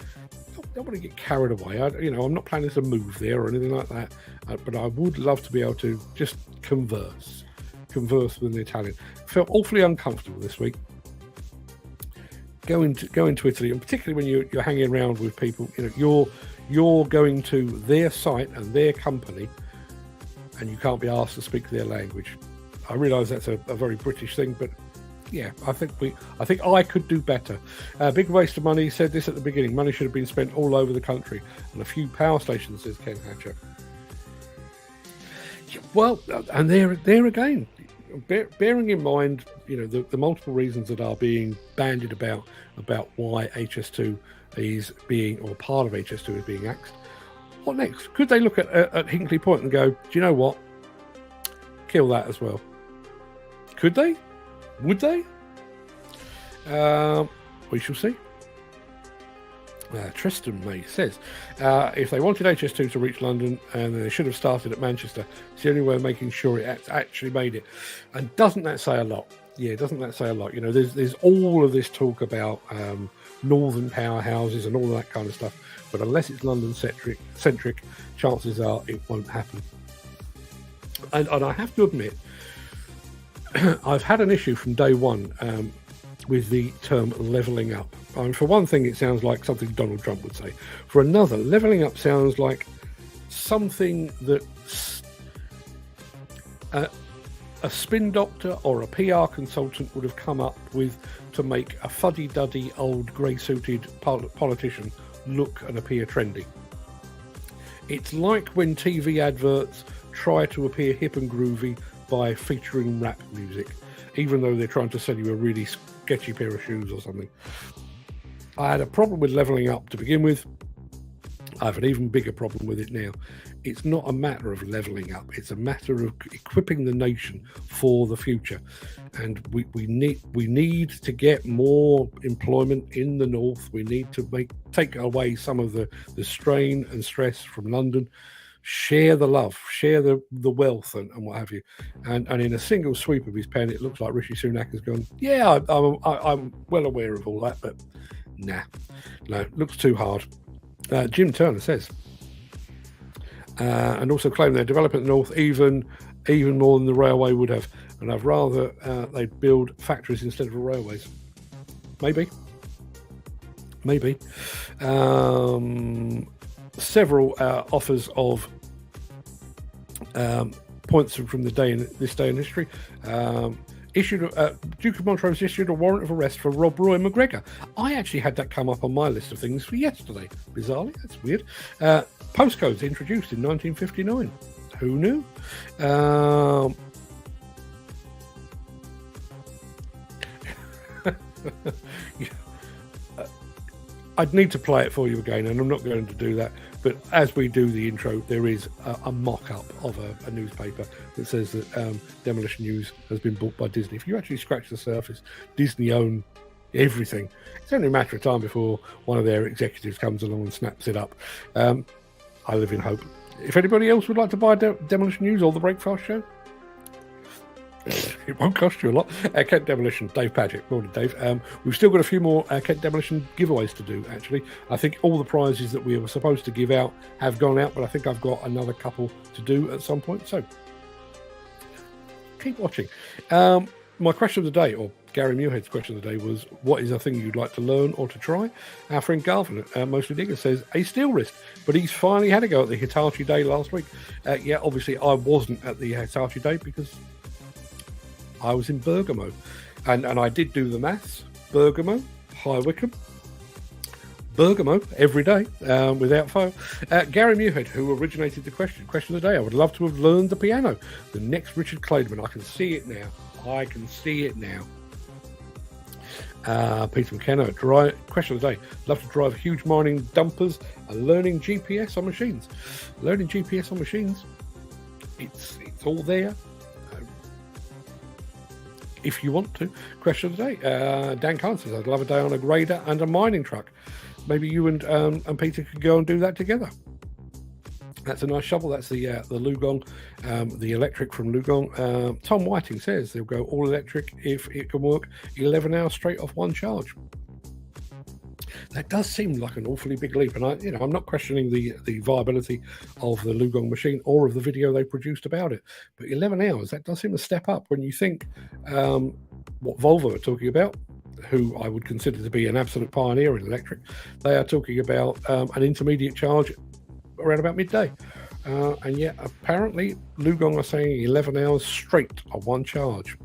I don't want to get carried away. I'm not planning to move there or anything like that, but I would love to be able to just converse with an Italian. Felt awfully uncomfortable this week going to Italy, and particularly when you're hanging around with people. You're going to their site and their company, and you can't be asked to speak their language. I realise that's a very British thing, but yeah, I think I could do better. Big waste of money. Said this at the beginning. Money should have been spent all over the country and a few power stations, says Ken Hatcher. Well, and there again, bearing in mind, the multiple reasons that are being bandied about why HS2 is being, or part of HS2 is being axed. What next? Could they look at Hinkley Point and go, do you know what? Kill that as well. Could they? Would they? We shall see. Tristan May says, if they wanted HS2 to reach London, and they should have started at Manchester, it's the only way of making sure it actually made it. And doesn't that say a lot? Yeah, doesn't that say a lot? You know, there's all of this talk about northern powerhouses and all that kind of stuff, but unless it's London centric, chances are it won't happen. And I have to admit, I've had an issue from day one with the term levelling up. I mean, for one thing, it sounds like something Donald Trump would say. For another, levelling up sounds like something that a spin doctor or a PR consultant would have come up with to make a fuddy-duddy old grey-suited politician look and appear trendy. It's like when TV adverts try to appear hip and groovy by featuring rap music, even though they're trying to sell you a really sketchy pair of shoes or something. I had a problem with levelling up to begin with. I have an even bigger problem with it now. It's not a matter of levelling up. It's a matter of equipping the nation for the future. And we need to get more employment in the north. We need to take away some of the strain and stress from London. Share the love, share the wealth and what have you. And in a single sweep of his pen, it looks like Rishi Sunak has gone, yeah, I'm well aware of all that, but nah, no, it looks too hard. Jim Turner says, and also claim they're developing the north even more than the railway would have, and I'd rather they'd build factories instead of railways. Maybe. Several offers of points from this day in history. Duke of Montrose issued a warrant of arrest for Rob Roy McGregor. I actually had that come up on my list of things for yesterday. Bizarrely, that's weird. Postcodes introduced in 1959. Who knew? I'd need to play it for you again, and I'm not going to do that. But as we do the intro, there is a mock-up of a newspaper that says that Demolition News has been bought by Disney. If you actually scratch the surface, Disney own everything. It's only a matter of time before one of their executives comes along and snaps it up. I live in hope. If anybody else would like to buy Demolition News or the Breakfast Show, it won't cost you a lot. Kent Demolition, Dave Padgett. Morning, Dave. We've still got a few more Kent Demolition giveaways to do, actually. I think all the prizes that we were supposed to give out have gone out, but I think I've got another couple to do at some point. So, keep watching. My question of the day, or Gary Muirhead's question of the day, was, what is a thing you'd like to learn or to try? Our friend Garvin, Mostly Digger, says a steel wrist, but he's finally had a go at the Hitachi Day last week. Yeah, obviously I wasn't at the Hitachi Day because I was in Bergamo, and I did do the maths. Bergamo, High Wycombe, Bergamo every day, without fail. Gary Muirhead, who originated the question of the day, I would love to have learned the piano. The next Richard Clayderman, I can see it now. Peter McKenna, question of the day, love to drive huge mining dumpers and learning GPS on machines. Learning GPS on machines, it's all there. If you want to. Question of the day. Dan Kahn says, I'd love a day on a grader and a mining truck. Maybe you and Peter could go and do that together. That's a nice shovel. That's the LiuGong, the electric from LiuGong. Tom Whiting says they'll go all electric if it can work 11 hours straight off one charge. That does seem like an awfully big leap, and I'm not questioning the viability of the LiuGong machine or of the video they produced about it. But 11 hours, that does seem a step up when you think what Volvo are talking about, who I would consider to be an absolute pioneer in electric. They are talking about an intermediate charge around about midday. And yet, apparently, LiuGong are saying 11 hours straight on one charge.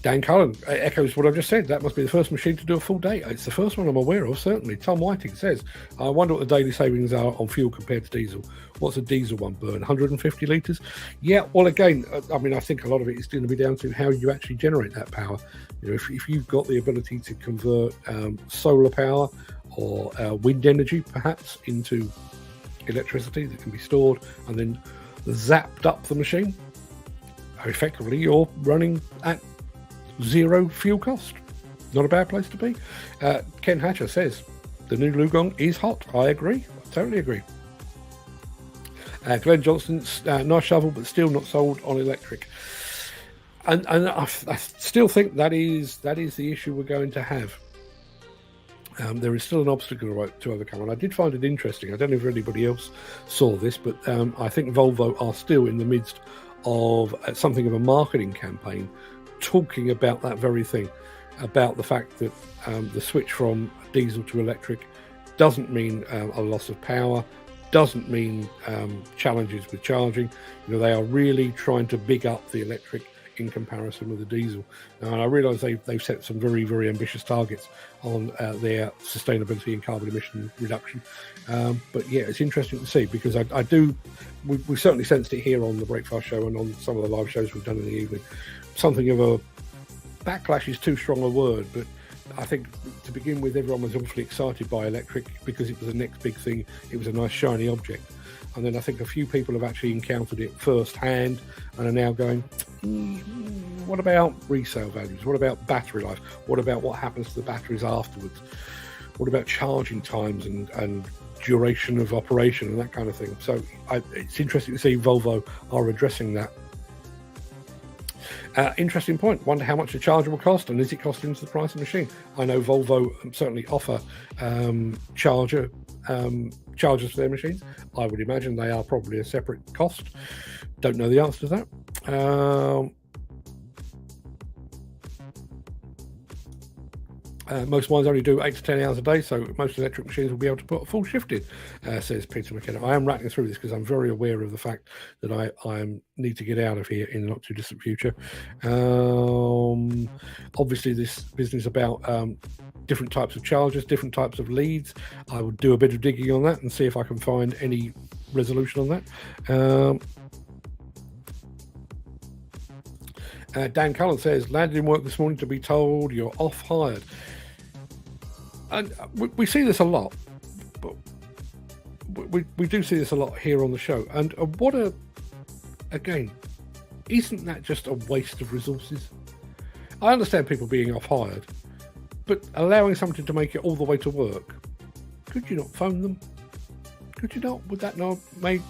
Dan Cullen echoes what I've just said. That must be the first machine to do a full day. It's the first one I'm aware of, certainly. Tom Whiting says, I wonder what the daily savings are on fuel compared to diesel. What's a diesel one burn? 150 litres? Yeah, well, again, I think a lot of it is going to be down to how you actually generate that power. You know, if you've got the ability to convert solar power or wind energy, perhaps, into electricity that can be stored and then zapped up the machine, effectively you're running at zero fuel cost. Not a bad place to be. Ken Hatcher says the new LiuGong is hot. I agree. I totally agree. Glenn Johnston's nice shovel, but still not sold on electric. And I still think that is the issue we're going to have. There is still an obstacle to overcome, and I did find it interesting. I don't know if anybody else saw this, but I think Volvo are still in the midst of something of a marketing campaign talking about that very thing, about the fact that the switch from diesel to electric doesn't mean a loss of power, doesn't mean challenges with charging. They are really trying to big up the electric in comparison with the diesel. And I realise they've set some very, very ambitious targets on their sustainability and carbon emission reduction. But yeah, it's interesting to see, because we certainly sensed it here on the Breakfast Show and on some of the live shows we've done in the evening. Something of a backlash is too strong a word, but I think to begin with, everyone was awfully excited by electric because it was the next big thing. It was a nice shiny object. And then I think a few people have actually encountered it firsthand and are now going, what about resale values? What about battery life? What about what happens to the batteries afterwards? What about charging times and duration of operation and that kind of thing? So it's interesting to see Volvo are addressing that. Interesting point. Wonder how much the charger will cost, and is it costing into the price of the machine? I know Volvo certainly offer chargers for their machines. I would imagine they are probably a separate cost. Don't know the answer to that. Most mines only do 8 to 10 hours a day, so most electric machines will be able to put a full shift in, says Peter McKenna. I am rattling through this because I'm very aware of the fact that I need to get out of here in the not too distant future. Obviously, this business about different types of chargers, different types of leads. I would do a bit of digging on that and see if I can find any resolution on that. Dan Cullen says, landed in work this morning to be told you're off hired. And we see this a lot, but we do see this a lot here on the show. And again, isn't that just a waste of resources? I understand people being off hired, but allowing somebody to make it all the way to work, could you not phone them? Could you not? Would that not make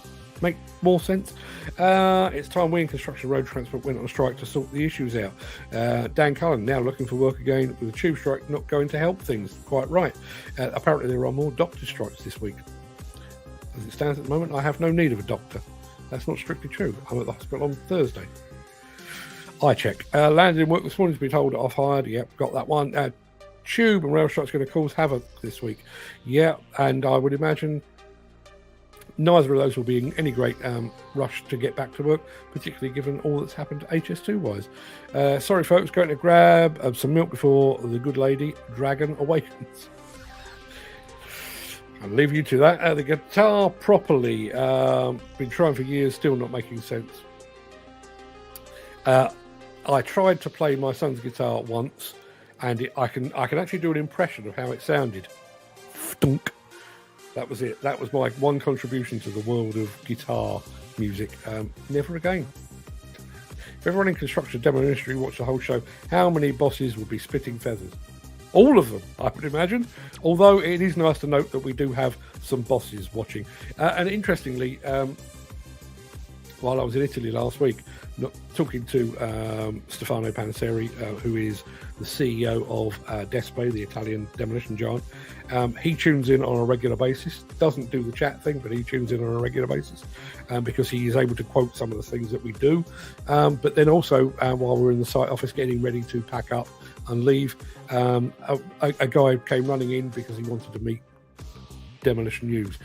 more sense? It's time we in Construction Road Transport went on a strike to sort the issues out. Dan Cullen now looking for work again, with the tube strike not going to help things. Quite right. Apparently there are more doctor strikes this week. As it stands at the moment, I have no need of a doctor. That's not strictly true. I'm at the hospital on Thursday. I check. Landed in work this morning to be told off hired. Yep, got that one. Tube and rail strikes going to cause havoc this week. Yeah, and I would imagine neither of those will be in any great rush to get back to work, particularly given all that's happened HS2 wise. Sorry folks, going to grab some milk before the good lady dragon awakens. I'll leave you to that. The guitar properly, been trying for years, still not making sense. I tried to play my son's guitar once, and I can actually do an impression of how it sounded. Stunk. That was it. That was my one contribution to the world of guitar music. Never again. If everyone in construction demo industry watched the whole show, how many bosses would be spitting feathers? All of them, I would imagine. Although it is nice to note that we do have some bosses watching. And interestingly, while I was in Italy last week, talking to Stefano Panisseri, who is the CEO of Despe, the Italian demolition giant. He tunes in on a regular basis, doesn't do the chat thing, but he tunes in on a regular basis because he is able to quote some of the things that we do. But then also, while we're in the site office getting ready to pack up and leave, a guy came running in because he wanted to meet Demolition News.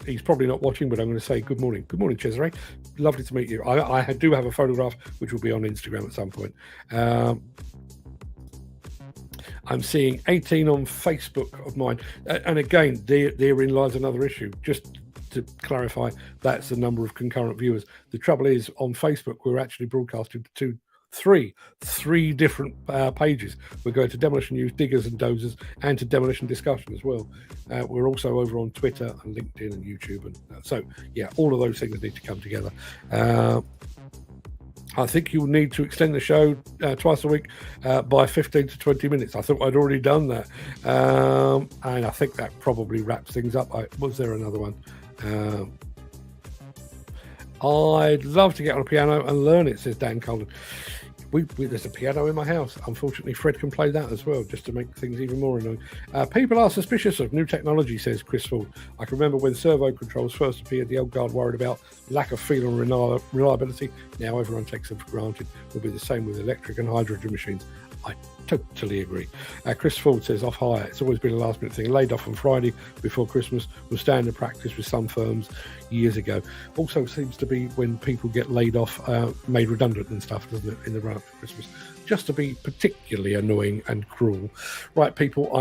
He's probably not watching, but I'm going to say good morning. Good morning, Cesare. Lovely to meet you. I do have a photograph which will be on Instagram at some point. I'm seeing 18 on Facebook of mine. And again, therein lies another issue. Just to clarify, that's the number of concurrent viewers. The trouble is, on Facebook, we're actually broadcasting to three different pages. We're going to Demolition News, Diggers and Dozers, and to Demolition Discussion as well. We're also over on Twitter and LinkedIn and YouTube. And so, yeah, all of those things need to come together. I think you'll need to extend the show twice a week by 15 to 20 minutes. I thought I'd already done that. And I think that probably wraps things up. Was there another one? I'd love to get on a piano and learn it, says Dan Cullen. there's a piano in my house. Unfortunately, Fred can play that as well, just to make things even more annoying. People are suspicious of new technology, says Chris Ford. I can remember when servo controls first appeared, the old guard worried about lack of feel and reliability. Now everyone takes them for granted. Will be the same with electric and hydrogen machines. I totally agree. Chris Ford says off hire. It's always been a last minute thing. Laid off on Friday before Christmas was standard practice with some firms years ago. Also seems to be when people get laid off, made redundant and stuff, doesn't it, in the run up to Christmas? Just to be particularly annoying and cruel. Right, people,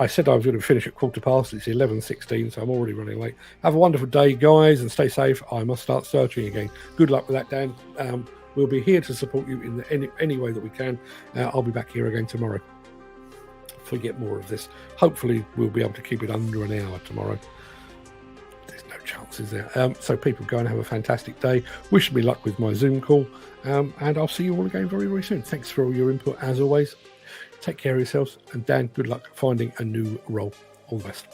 I said I was going to finish at 15:15. It's 11:16, so I'm already running late. Have a wonderful day, guys, and stay safe. I must start searching again. Good luck with that, Dan. We'll be here to support you in any way that we can. I'll be back here again tomorrow. Forget more of this. Hopefully, we'll be able to keep it under an hour tomorrow. There's no chances there. So people, go and have a fantastic day. Wish me luck with my Zoom call. And I'll see you all again very, very soon. Thanks for all your input, as always. Take care of yourselves. And Dan, good luck finding a new role. All the best.